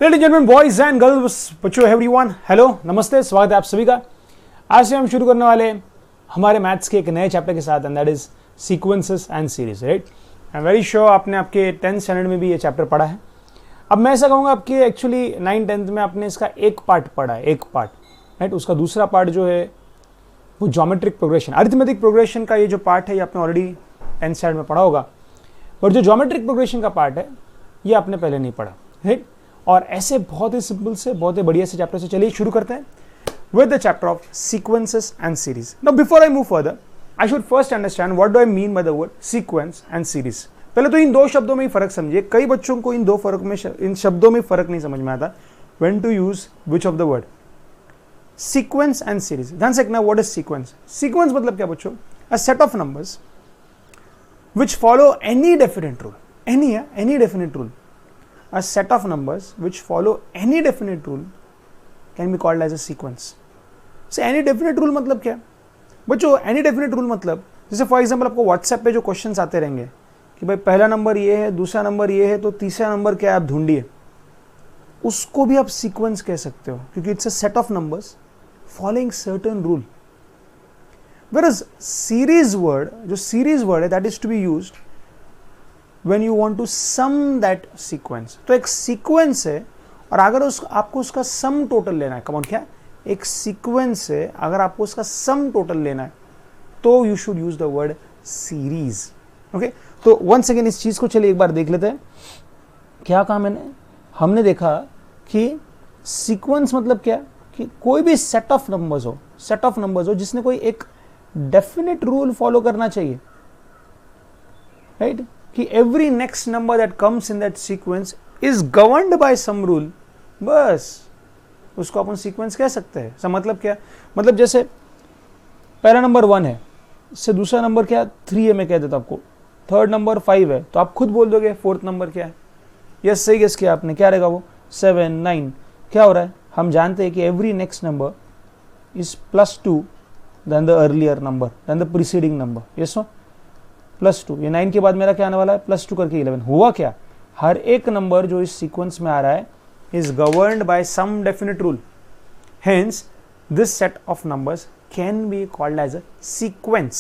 Ladies and boys and girls, बच्चों, everyone, hello, नमस्ते, स्वागत है आप सभी का। आज से हम शुरू करने वाले हमारे मैथ्स के एक नए चैप्टर के साथ, and that is sequences and series, right. I am very sure आपने आपके 10th स्टैंडर्ड में भी ये चैप्टर पढ़ा है। अब मैं ऐसा कहूँगा आपके एक्चुअली 9th-10th में आपने इसका एक पार्ट पढ़ा है, एक पार्ट, राइट। उसका दूसरा पार्ट जो है वो ज्योमेट्रिक प्रोग्रेशन, अरिथमेटिक प्रोग्रेशन का ये जो पार्ट है ये आपने ऑलरेडी 10th स्टैंडर्ड में पढ़ा होगा, बट जो ज्योमेट्रिक प्रोग्रेशन का पार्ट है ये आपने पहले नहीं पढ़ा, राइट। और ऐसे बहुत ही सिंपल से, बहुत ही बढ़िया से चैप्टर से चलिए शुरू करते हैं with the chapter of sequences and series. Now before I move further, I should first understand what do I mean by the word sequence and series. पहले तो इन दो शब्दों में ही फर्क समझिए। कई बच्चों को इन शब्दों में फर्क नहीं समझ में आता when to use which of the word, sequence and series. ध्यान से रखना, व्हाट इज सीक्वेंस। सीक्वेंस मतलब क्या बच्चों? A set of numbers which follow any definite rule, any definite rule. A set of numbers which follow any definite rule can be called as a sequence. So any definite rule मतलब क्या बच्चों? any definite rule मतलब जैसे for example आपको WhatsApp पे जो questions आते रहेंगे कि भाई पहला नंबर ये है, दूसरा नंबर ये है, तो तीसरा नंबर क्या है आप ढूंढिए, उसको भी आप सीक्वेंस कह सकते हो क्योंकि it's a set of numbers following certain rule. Whereas series word, जो series word है, that is to be used when you want to sum that sequence. तो एक sequence है और अगर आपको उसका sum total लेना है, कमॉन क्या? एक sequence है, अगर आपको उसका sum total लेना है तो you should use the word series. Okay? तो once again इस चीज को चलिए एक बार देख लेते हैं। क्या कहा मैंने? हमने देखा कि sequence मतलब क्या कि कोई भी set of numbers हो जिसने कोई एक डेफिनेट रूल फॉलो करना चाहिए, राइट, कि every next number that comes in that sequence is governed bye sum rule, बस उसको अपन सीक्वेंस कह सकते हैं। मतलब क्या? मतलब जैसे पहला नंबर 1 है, इससे दूसरा नंबर क्या 3 है, मैं कह देता आपको, थर्ड नंबर 5 है, तो आप खुद बोल दोगे फोर्थ नंबर क्या है। यस, सही गेस किया आपने। क्या रहेगा वो? 7, 9। क्या हो रहा है? हम जानते हैं कि every next number is +2 than the earlier number, than the preceding number. Yes no? +2, ये 9 के बाद मेरा क्या आने वाला है? +2 करके 11। हुआ क्या? हर एक नंबर जो इस सीक्वेंस में आ रहा है is governed by some definite rule. Hence, this set of numbers can be called as a sequence.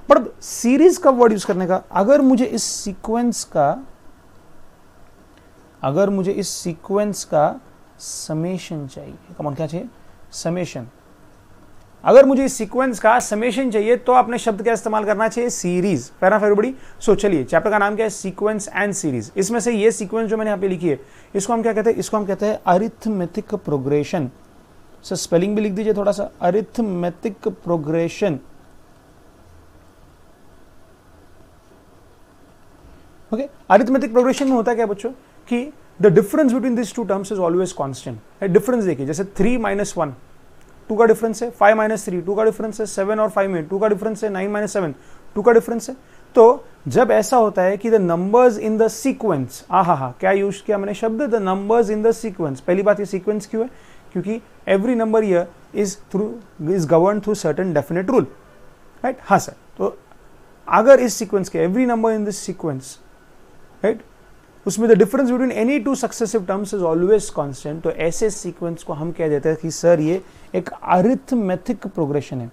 पर सीरीज का वर्ड यूज करने का, अगर मुझे इस सीक्वेंस का समेशन चाहिए, कौन क्या चाहिए? समेशन। अगर मुझे इस सीक्वेंस का समेशन चाहिए तो आपने शब्द क्या इस्तेमाल करना चाहिए? Series. Fair enough everybody. So चलिए, चैप्टर का नाम क्या है? Sequence and series. इसमें से ये सीक्वेंस जो मैंने यहाँ पे लिखी है, इसको हम क्या कहते हैं? इसको हम कहते हैं अरिथमेटिक प्रोग्रेशन। सर स्पेलिंग भी लिख दीजिए थोड़ा सा, arithmetic progression. Okay, arithmetic progression में होता क्या बच्चों कि the difference between this two terms is always constant. Difference देखिए, जैसे 3 - 1 2 का डिफरेंस है, 5 - 3 2 का डिफरेंस है, 7 और 5 में 2 का डिफरेंस है, 9 - 7 2 का डिफरेंस है। तो जब ऐसा होता है कि the numbers in the sequence, क्या यूज किया मैंने शब्द? The numbers in the sequence. पहली बात, ये सीक्वेंस क्यों है? क्योंकि every number here is governed through certain definite rule, right. हाँ सर, तो अगर इस सीक्वेंस के every number in this sequence, right, उसमें the difference between any two successive terms is always constant, तो ऐसे सीक्वेंस को हम कह देते हैं कि सर ये एक अरिथमेटिक प्रोग्रेशन है।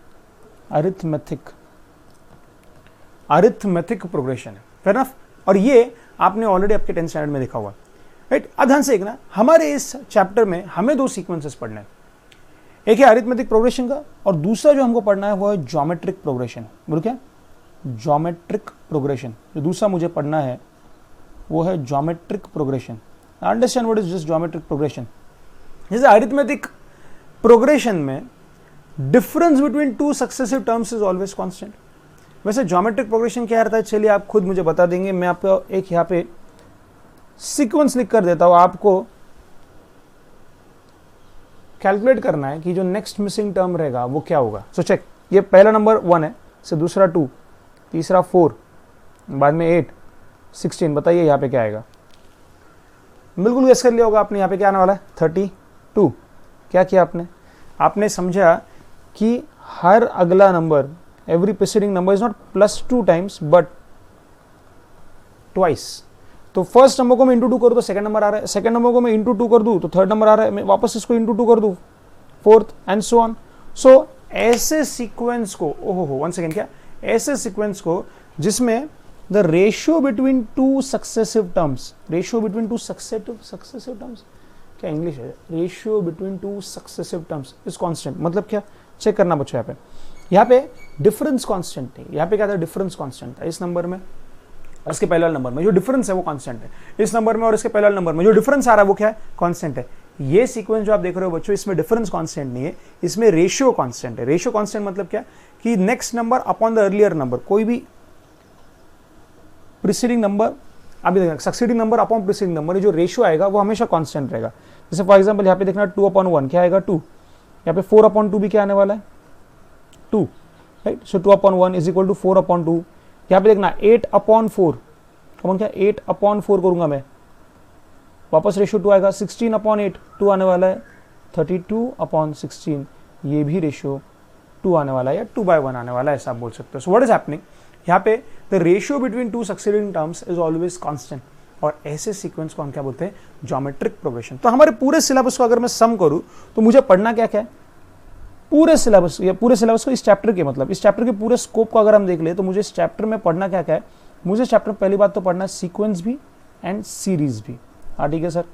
अरिथमेटिक प्रोग्रेशन है, फेयर एनफ। और ये आपने ऑलरेडी आपके 10th स्टैंडर्ड में देखा हुआ, राइट। अब ध्यान से देखना, हमारे इस चैप्टर में हमें 2 सीक्वेंसेस पढ़ने हैं। एक है अरिथमेटिक प्रोग्रेशन का और दूसरा जो हमको पढ़ना है वो है ज्योमेट्रिक प्रोग्रेशन। बोलो क्या? Geometric progression. जो दूसरा मुझे पढ़ना है वो है geometric progression. Understand what is just geometric progression. जैसे अरिथमेटिक प्रोग्रेशन में difference between 2 successive terms is always constant. वैसे ज्योमेट्रिक प्रोग्रेशन क्या रहता है? चलिए आप खुद मुझे बता देंगे। मैं आपको एक यहाँ पे सीक्वेंस लिख कर देता हूं, आपको कैलकुलेट करना है कि जो नेक्स्ट मिसिंग टर्म रहेगा वो क्या होगा। सो चेक, ये पहला नंबर 1 है, से दूसरा 2, तीसरा 4, बाद में 8, 16। बताइए यहाँ पे क्या आएगा? बिल्कुल गेस कर लिया होगा आपने, यहाँ पे क्या आने वाला है? 32। क्या किया आपने? आपने समझा कि हर अगला number, every preceding number is not +2 times but twice. तो फर्स्ट नंबर को मैं इंटू 2 करूँ तो सेकंड नंबर आ रहा है, सेकंड नंबर को मैं इंटू 2 कर दूँ तो थर्ड नंबर आ रहा है, मैं वापस इसको इंटू 2 कर दूँ फोर्थ एंड सो ऑन। सो ऐसे सीक्वेंस को, ओहो वन सेकेंड, क्या ऐसे सीक्वेंस को जिसमें the ratio between two successive terms, ratio between two successive terms क्या इंग्लिश है, ratio between two successive terms is constant. मतलब क्या, चेक करना बच्चों, यहाँ पे डिफरेंस कांस्टेंट नहीं, यहाँ पे क्या था, डिफरेंस कांस्टेंट था इस नंबर में और इसके पहले वाले नंबर में, जो डिफरेंस है वो कांस्टेंट है, इस नंबर में और इसके पहले वाले नंबर में जो डिफरेंस आ रहा है वो क्या है, कांस्टेंट है। ये सीक्वेंस जो आप देख रहे हो बच्चों, इसमें डिफरेंस कांस्टेंट नहीं है, इसमें रेशियो कांस्टेंट है। रेशियो कांस्टेंट मतलब क्या कि next number upon the earlier number, कोई भी प्रीसीडिंग नंबर, अभी देखना succeeding number upon preceding number, जो रेशियो आएगा वो हमेशा कांस्टेंट रहेगा। जैसे फॉर एग्जांपल यहाँ पे देखना 2/1 क्या आएगा 2, यहाँ पे 4/2 भी क्या आने वाला है 2, right. So 2/1 is equal to 4/2। यहाँ पे देखना 8/4, कौन क्या 8/4 करूंगा मैं, वापस रेशियो 2 आएगा, 16/8 2 आने वाला है, 32/16 ये भी रेशियो 2 आने वाला है या 2/1 आने वाला है, ऐसा आप बोल सकते हो। सो व्हाट इज हैपनिंग यहाँ पे, the ratio between two succeeding terms is always constant, और ऐसे सीक्वेंस को हम क्या बोलते हैं, ज्योमेट्रिक प्रोग्रेशन। तो हमारे पूरे सिलेबस को अगर मैं सम करूं तो मुझे पढ़ना क्या क्या है, पूरे सिलेबस, या पूरे सिलेबस को इस चैप्टर के, मतलब इस चैप्टर के पूरे स्कोप को अगर हम देख ले तो मुझे इस चैप्टर में पढ़ना क्या क्या है, मुझे चैप्टर पहली बात तो पढ़ना है सीक्वेंस भी एंड सीरीज भी, हाँ ठीक है सर।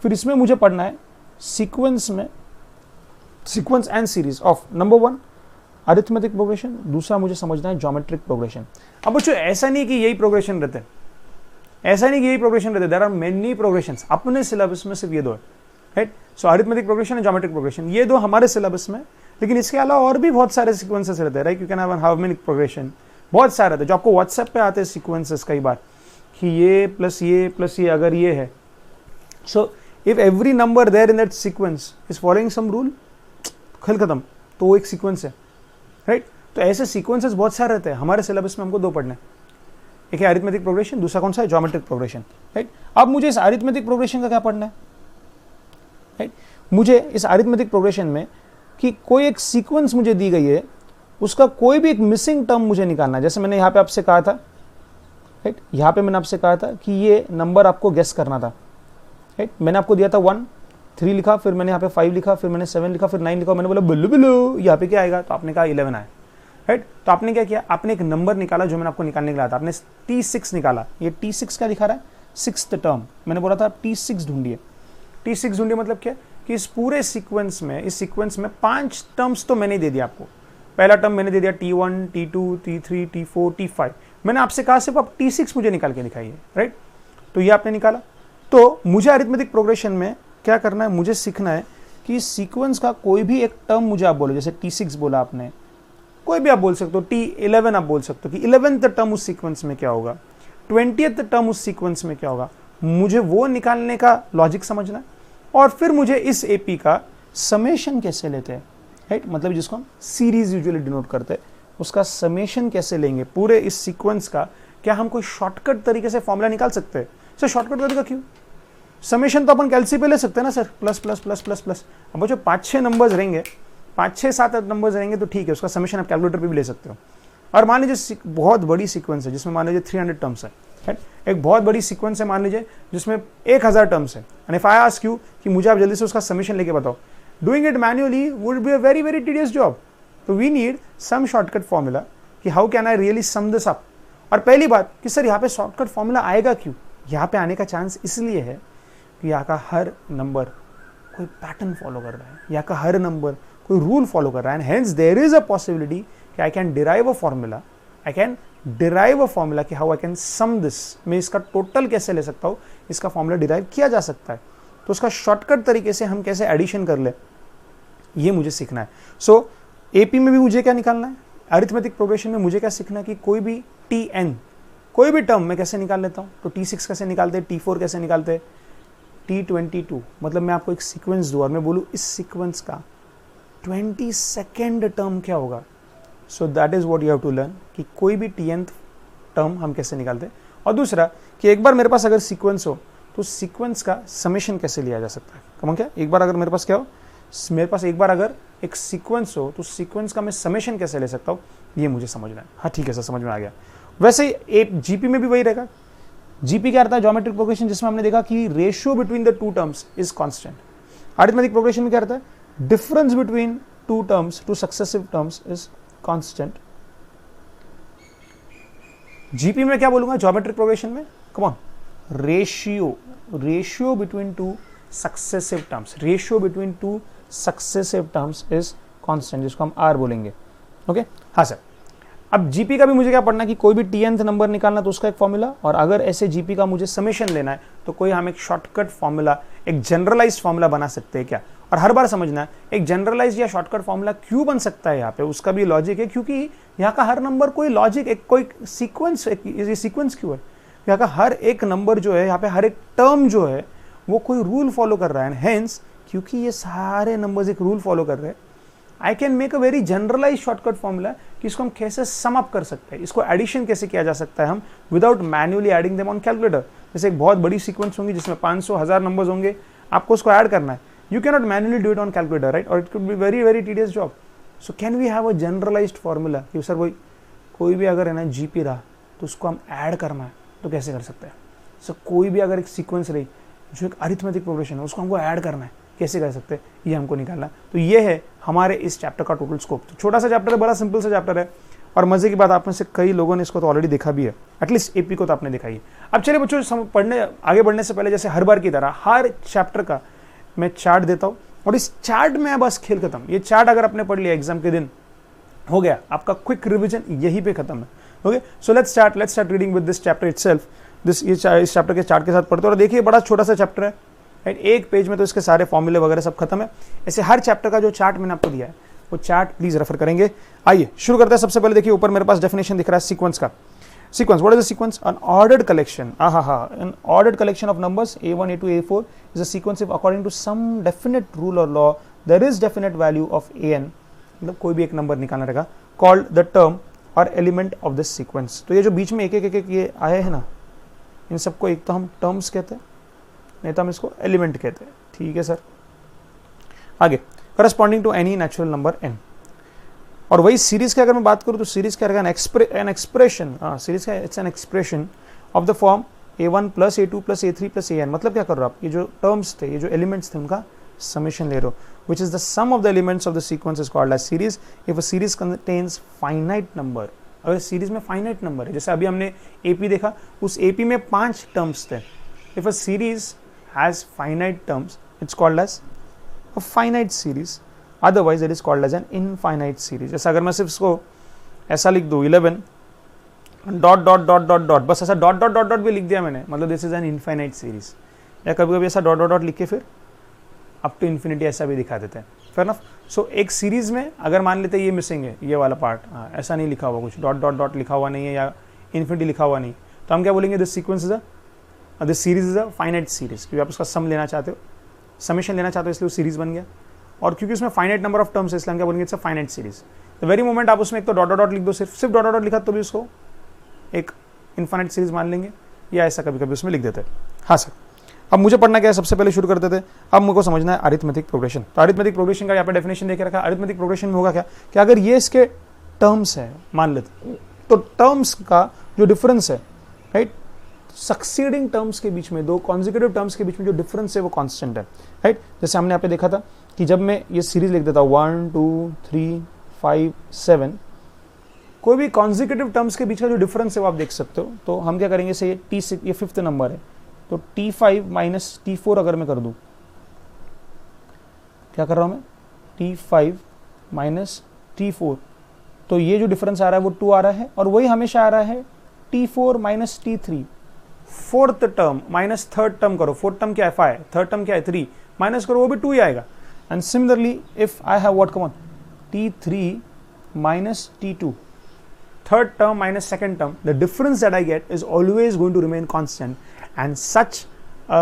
फिर इसमें मुझे पढ़ना है सीक्वेंस में, sequence and series of number 1 arithmetic progression, दूसरा मुझे समझना है ज्योमेट्रिक प्रोग्रेशन। अब बच्चों ऐसा नहीं कि यही प्रोग्रेशन रहते, ऐसा नहीं कि यही प्रोग्रेशन रहते, देयर आर मेनी प्रोग्रेशंस, अपने सिलेबस में सिर्फ ये दो है, right. So arithmetic progression and geometric progression ये दो हमारे सिलेबस में, लेकिन इसके अलावा और भी बहुत सारे सीक्वेंसेस रहते हैं, right. You can have harmonic progression, बहुत सारे रहते हैं जो आपको व्हाट्सएप पे आते हैं सीक्वेंसेस कई बार, कि ये प्लस ये अगर ये है, so if every number there in that sequence is following some rule, खेल खत्म, तो वो एक सीक्वेंस है, राइट। तो ऐसे सीक्वेंसेस बहुत सारे रहते हैं हमारे सिलेबस में, हमको दो पढ़ने, एक है अरिथमेटिक प्रोग्रेशन, दूसरा कौन सा है, ज्योमेट्रिक प्रोग्रेशन, राइट। अब मुझे इस अरिथमेटिक प्रोग्रेशन का क्या पढ़ना है, राइट। मुझे इस अरिथमेटिक प्रोग्रेशन में कि कोई एक सीक्वेंस मुझे दी गई है, उसका कोई भी एक मिसिंग टर्म मुझे निकालना है। जैसे मैंने यहाँ पे आपसे कहा था, राइट, यहाँ पे मैंने आपसे कहा था कि ये नंबर आपको गेस करना था, राइट। मैंने आपको दिया था 1 3 लिखा, फिर मैंने यहाँ पे 5 लिखा, फिर मैंने 7 लिखा, फिर 9 लिखा, मैंने बोला बिल्लू बिल्लू यहाँ पे क्या आएगा, तो आपने कहा 11 आया, राइट। तो आपने क्या किया, आपने एक नंबर निकाला जो मैंने आपको निकालने के लिए था, आपने T6 निकाला। ये T6 क्या दिखा रहा है, 6th टर्म। मैंने बोला था आप T6 ढूंढिए, T6 ढूंढिए मतलब क्या कि इस पूरे सीक्वेंस में, इस सीक्वेंस में 5 टर्म्स तो मैंने दे दिया आपको। पहला टर्म मैंने दे दिया T1 T2 T3 T4 T5, मैंने आपसे कहा सिर्फ आप T6 मुझे निकाल के दिखाइए, राइट। तो ये आपने निकाला। तो मुझे अरिथमेटिक प्रोग्रेशन में क्या करना है, मुझे सीखना है कि सीक्वेंस का कोई भी एक टर्म मुझे आप बोलो, जैसे T6 बोला आपने, कोई भी आप बोल सकते हो, T11 आप बोल सकते हो कि 11th टर्म उस सीक्वेंस में क्या होगा, 20th टर्म उस सीक्वेंस में क्या होगा, मुझे वो निकालने का लॉजिक समझना है। और फिर मुझे इस एपी का समेशन कैसे लेते हैं, राइट, मतलब जिसको हम सीरीज यूजुअली डिनोट करते हैं, उसका समेशन कैसे लेंगे पूरे इस सीक्वेंस का। क्या हम कोई शॉर्टकट तरीके से फॉर्मूला निकाल सकते हैं? सर शॉर्टकट तरीका क्यों, समेशन तो अपन कैलसी पे ले सकते हैं ना sir, plus plus plus plus plus. अब जो 5-6 नंबर्स रहेंगे, 5-6-7 नंबर्स रहेंगे तो ठीक है, उसका समेशन आप कैलकुलेटर पे भी ले सकते हो। और मान लीजिए बहुत बड़ी सीक्वेंस है जिसमें मान लीजिए 300 टर्म्स है, राइट, एक बहुत बड़ी सीक्वेंस है मान लीजिए जिसमें 1000 टर्म्स है, and if I ask you कि मुझे आप जल्दी से उसका समेशन लेके बताओ, doing it manually would be a very very tedious job. तो we need some shortcut formula कि how can I really sum this up. और पहली बात कि सर यहाँ पे शॉर्टकट फॉर्मूला आएगा क्यों, यहाँ पे आने का चांस इसलिए है कि यहाँ का हर नंबर कोई पैटर्न फॉलो कर रहा है, यहाँ का हर नंबर कोई रूल फॉलो कर रहा है, and hence there is a possibility कि I can derive a formula, I can derive a formula कि how I can sum this, मैं इसका टोटल कैसे ले सकता हूँ, इसका फॉर्मूला डिराइव किया जा सकता है। तो उसका शॉर्टकट तरीके से हम कैसे एडिशन कर ले, ये मुझे सीखना है। सो एपी में भी मुझे क्या निकालना है, अरिथमेटिक प्रोग्रेशन में मुझे क्या सीखना है कि कोई भी Tn, कोई भी टर्म मैं कैसे निकाल लेता हूँ। तो T6 कैसे निकालते, T4 कैसे निकालते, T22, मतलब मैं आपको एक सीक्वेंस दूँ और मैं बोलूँ इस सीक्वेंस का 22nd टर्म क्या होगा। So that is what you have to learn कि कोई भी Tnth टर्म हम कैसे निकालते हैं। और दूसरा कि एक बार मेरे पास अगर सीक्वेंस हो तो सीक्वेंस का समेशन कैसे लिया जा सकता है। कम क्या, एक बार अगर मेरे पास क्या हो, मेरे पास एक बार अगर एक सीक्वेंस हो तो सीक्वेंस का मैं समेशन कैसे ले सकता हूँ, ये मुझे समझना है। हाँ ठीक है सर, समझ में आ गया। वैसे ही जीपी में भी वही रहेगा जीपी क्या रहता है? ज्योमेट्रिक प्रोग्रेशन, जिसमें हमने देखा कि ratio between the two terms is constant. Arithmetic progression में क्या रहता है? Difference between two terms, to successive terms is constant. GP में क्या बोलूंगा? ज्योमेट्रिक प्रोग्रेशन में come on, ratio between two successive terms, ratio between two successive terms is constant, जिसको हम आर बोलेंगे। ओके हाँ सर। अब जीपी का भी मुझे क्या पढ़ना है कि कोई भी टीएनथ नंबर निकालना तो उसका एक फॉर्मूला, और अगर ऐसे जीपी का मुझे समेशन लेना है तो कोई हम एक शॉर्टकट फॉर्मूला, एक जनरलाइज्ड फॉर्मूला बना सकते हैं क्या। और हर बार समझना है एक जनरलाइज्ड या शॉर्टकट फॉर्मूला क्यों बन सकता है यहाँ पे, उसका भी लॉजिक है, क्योंकि यहाँ का हर नंबर कोई लॉजिक, एक कोई सीक्वेंस, ये सीक्वेंस क्यों है? यहाँ का हर एक नंबर जो है, यहाँ पे हर एक टर्म जो है वो कोई रूल फॉलो कर रहा है। हेंस क्योंकि ये सारे नंबर्स एक रूल फॉलो कर रहे हैं, I can make a very generalise shortcut formula कि इसको हम कैसे सम अप कर सकते हैं, इसको एडिशन कैसे किया जा सकता है हम without manually adding them on calculator. जैसे एक बहुत बड़ी सीक्वेंस होंगी जिसमें 500,000 नंबर्स होंगे, आपको उसको ऐड करना है, you can not manually do it on calculator, right, और it could be very very tedious job. So can we have a generalised formula कि सर कोई भी अगर है ना जीपी रहा तो उसको हम ऐड करना है तो कैसे कर सकते हैं। सो कोई भी अगर एक सीक्वेंस रही जो एक अरिथमेटिक प्रोग्रेशन है उसको हमको ऐड करना है, कैसे कर सकते हैं, ये हमको निकालना। तो ये है हमारे इस चैप्टर का टोटल स्कोप। तो छोटा सा चैप्टर है, बड़ा सिंपल सा चैप्टर है, और मजे की बात आप में से कई लोगों ने इसको तो ऑलरेडी देखा भी है, एटलीस्ट एपी को तो आपने देखा ही है। अब चलिए बच्चों, पढ़ने आगे बढ़ने से पहले जैसे हर बार की तरह हर चैप्टर का मैं चार्ट देता हूँ, और इस चार्ट में बस खेल खत्म। ये चार्ट अगर आपने पढ़ लिया एग्जाम के दिन, हो गया आपका क्विक रिवीजन यहीं पे खत्म है। Okay, so let's start reading with this chapter itself. इस चैप्टर के चार्ट के साथ पढ़ते हो, और देखिए बड़ा छोटा सा चैप्टर है, राइट, एक पेज में तो इसके सारे फॉर्मूले वगैरह सब खत्म है। ऐसे हर चैप्टर का जो चार्ट मैंने आपको दिया है वो चार्ट प्लीज रेफर करेंगे। आइए शुरू करते हैं। सबसे पहले देखिए ऊपर मेरे पास डेफिनेशन दिख रहा है सीक्वेंस का। Sequence, what is a sequence? An ordered collection. An ordered collection of numbers A1, A2, A4 is a sequence if according to some definite rule or law there is definite value of an, मतलब कोई भी एक number निकालना रहेगा, called the term or element of this sequence. तो ये जो बीच में एक ये आए हैं ना, इन सबको एक तो हम terms कहते हैं, नहीं तो हम इसको element कहते हैं। ठीक है सर। आगे corresponding to any natural number n. और वही सीरीज की अगर मैं बात करूं तो सीरीज क्या रहेगा? एन एक्सप्रेशन, सीरीज का it's an expression of the form a1 plus a2 plus a3 plus an। मतलब क्या कर रहे हो आप? ये जो टर्म्स थे, ये जो एलिमेंट्स थे, उनका समेशन ले रहे हो, which is the sum of the elements of the sequence is called as series if a series contains finite number. अगर सीरीज में फाइनाइट नंबर है, जैसे अभी हमने एपी देखा, उस एपी में 5 टर्म्स थे। If a series has finite terms it's called as a finite series, otherwise it is called as an infinite series। जैसे अगर मैं सिर्फ इसको ऐसा लिख दूँ 11 dot dot dot dot dot, बस ऐसा डॉट डॉट डॉट डॉट भी लिख दिया मैंने, मतलब this is an infinite series. या कभी कभी ऐसा डॉट डॉट डॉट लिख के फिर अप टू इन्फिनिटी ऐसा भी दिखा देते हैं। Fair enough. सो एक सीरीज में अगर मान लेते हैं ये मिसिंग है, ये वाला पार्ट, ऐसा नहीं लिखा हुआ, कुछ डॉट डॉट डॉट लिखा हुआ नहीं है या इन्फिनिटी लिखा हुआ नहीं, तो हम क्या बोलेंगे? This sequence is this series is a finite series, क्योंकि आप उसका सम लेना चाहते हो, समेशन लेना चाहते हो, इसलिए वो सीरीज बन गया। और क्योंकि उसमें फाइनाइट नंबर ऑफ टर्म्स है, इसलिए हम क्या बोलेंगे? It's a finite series. The very moment आप उसमें एक तो डॉट डॉट डॉट लिख दो, सिर्फ डॉट डॉट लिखा तो भी उसको एक इनफाइनाइट सीरीज मान लेंगे, या ऐसा कभी कभी उसमें लिख देते हैं। हाँ सर। अब मुझे पढ़ना क्या है? सबसे पहले शुरू करते थे, अब मुझको समझना है अरिथमेटिक प्रोग्रेशन। तो अरिथमेटिक प्रोग्रेशन का यहाँ पे डेफिनेशन देके रखा है। अरिथमेटिक प्रोग्रेशन में होगा क्या कि अगर ये इसके टर्म्स है मान लेते, तो टर्म्स का जो डिफरेंस है, राइट, सक्सीडिंग टर्म्स के बीच में, दो कॉन्जिक्यूटिव टर्म्स के बीच में जो डिफरेंस है वो कांस्टेंट है, राइट। जैसे हमने यहाँ पे देखा था कि जब मैं ये सीरीज लिख देता हूँ 1 2 3 5 7, कोई भी कॉन्जिक्यूटिव टर्म्स के बीच का जो डिफरेंस है वो आप देख सकते हो। तो हम क्या करेंगे? से ये 5th नंबर है, तो T5 माइनस T4 अगर मैं कर दूं, क्या कर रहा हूं मैं? T5 माइनस T4, तो ये जो डिफरेंस आ रहा है वो 2 आ रहा है, और वही हमेशा आ रहा है T4 minus T3। 4th term minus 3rd term करो, 4th टर्म क्या है? 5, 3rd टर्म क्या है? 3, माइनस करो वो भी 2 ही आएगा। And similarly if I have what, come on, T3 minus T2, 3rd term minus 2nd term, the difference that I get is always going to remain constant, and such a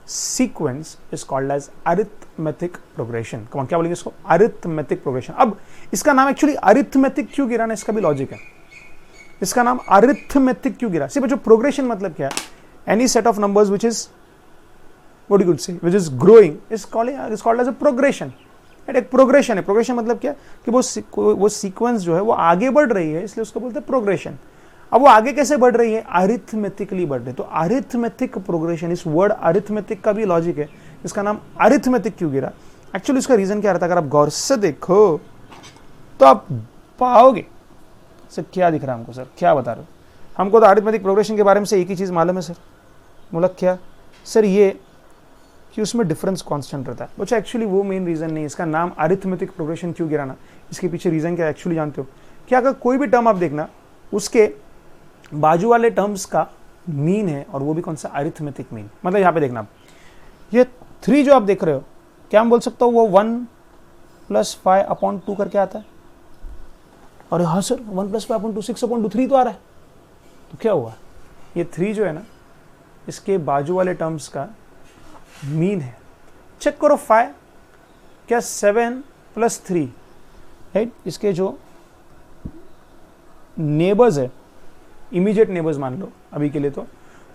sequence is called as arithmetic progression। Come on, क्या बोलेंगे इसको? arithmetic progression। अब इसका नाम actually arithmetic क्यों गिरा ना, इसका भी लॉजिक है। इसका नाम arithmetic क्यों गिरा? सिर्फ जो प्रोग्रेशन मतलब क्या है? any set of numbers which is, what you could say, which is growing is called as a progression। एक प्रोग्रेशन है। प्रोग्रेशन मतलब क्या कि वो सीक्वेंस जो है वो आगे बढ़ रही है, इसलिए उसको बोलते हैं प्रोग्रेशन। अब वो आगे कैसे बढ़ रही है, अरिथमेटिकली बढ़ रही है। तो अरिथमेटिक प्रोग्रेशन, इस वर्ड अरिथमेटिक का भी लॉजिक है, इसका नाम अरिथमेटिक क्यों गिरा? एक्चुअली इसका रीजन क्या रहता है, अगर आप गौर से देखो तो आप पाओगे। सर क्या दिख रहा है हमको, सर क्या बता रहे हो? हमको तो अरिथमेटिक प्रोग्रेशन के बारे में से एक ही चीज मालूम है सर। बोला क्या सर? ये कि उसमें डिफरेंस कांस्टेंट रहता है। बच्चा एक्चुअली वो मेन रीजन नहीं, इसका नाम अरिथमेटिक प्रोग्रेशन क्यों गिराना, इसके पीछे रीजन क्या एक्चुअली जानते हो क्या? अगर कोई भी टर्म आप देखना, उसके बाजू वाले टर्म्स का मीन है, और वो भी कौन सा, अरिथमेटिक मीन। मतलब यहाँ पे देखना आप, ये 3 जो आप देख रहे हो, क्या हम बोल सकता हूँ वो 1 + 5/2 करके आता है? और हाँ सर 1 + 5/2 6/2 तो आ रहा है। तो क्या हुआ, ये 3 जो है ना, इसके बाजू वाले टर्म्स का मीन है। चेक करो 5 क्या 7 + 3, राइट? इसके जो नेबर्स है, इमीडिएट नेबर्स मान लो अभी के लिए तो,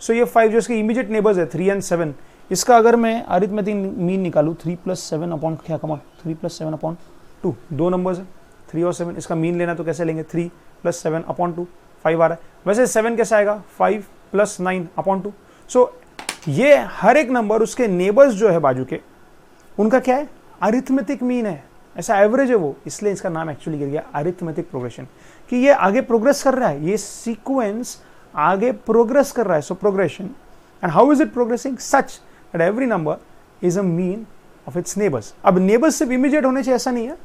सो ये 5 जो इसके इमीडिएट नेबर्स है 3 और 7, इसका अगर मैं अरिथमेटिक मीन निकालूं 3 + 7 अपॉन क्या, कम 3 + 7/2, 2 नंबर्स है 3 और 7, इसका मीन लेना तो कैसे लेंगे, 3 + 7/2, 5 आ रहा है। वैसे 7 कैसे आएगा, 5 + 9/2। सो ये हर एक नंबर उसके नेबर्स जो है बाजू के, उनका क्या है, अरिथमेटिक मीन है, ऐसा एवरेज है वो, इसलिए इसका नाम एक्चुअली गिर गया अरिथमेटिक प्रोग्रेशन, कि ये आगे प्रोग्रेस कर रहा है, ये सीक्वेंस आगे प्रोग्रेस कर रहा है। So progression, and how is it progressing, such that every number is a mean of its neighbours. अब नेबर्स सिर्फ इमीडिएट होने चाहिए ऐसा नहीं है,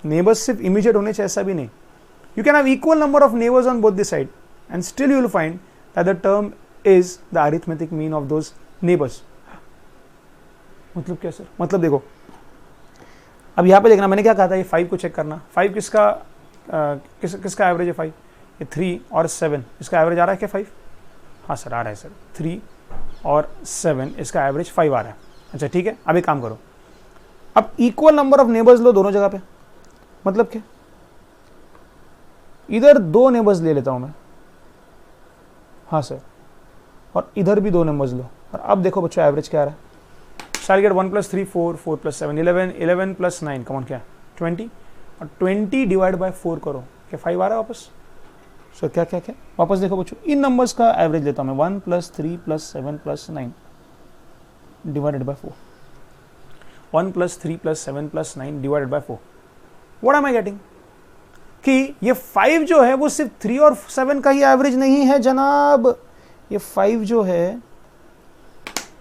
नेबर्स सिर्फ इमीडिएट होने चाहिए ऐसा भी नहीं, you can have equal number of neighbours on both the side and still you will find that the term is the arithmetic mean of those neighbors। मतलब क्या सर, मतलब देखो अब यहाँ पे देखना, मैंने क्या कहा था, ये 5 को चेक करना, 5 किसका एवरेज है, 5, ये 3 और 7 इसका एवरेज आ रहा है क्या 5? हाँ सर आ रहा है सर, 3 और 7 इसका एवरेज 5 आ रहा है। अच्छा ठीक है, अब एक काम करो, अब इक्वल नंबर ऑफ नेबर्स लो दोनों जगह पे। मतलब क्या, इधर 2 नेबर्स ले लेता हूं मैं, हाँ सर, और इधर भी 2 नंबर्स लो, और अब देखो बच्चों एवरेज क्या आ रहा है, शायद गेट 1 + 3 4 4 + 7 11 11 + 9 कम ऑन क्या 20, और 20 डिवाइड बाय 4 करो, क्या 5 आ रहा है वापस। सो क्या क्या क्या वापस देखो बच्चों, इन नंबर्स का एवरेज लेता हूं मैं, 1 + 3 + 7 + 9 divided by 4, 1 + 3 + 7 + 9 divided by 4, what am I getting, कि ये 5 जो है वो सिर्फ 3 और 7 का ही एवरेज नहीं है जनाब, ये 5 जो है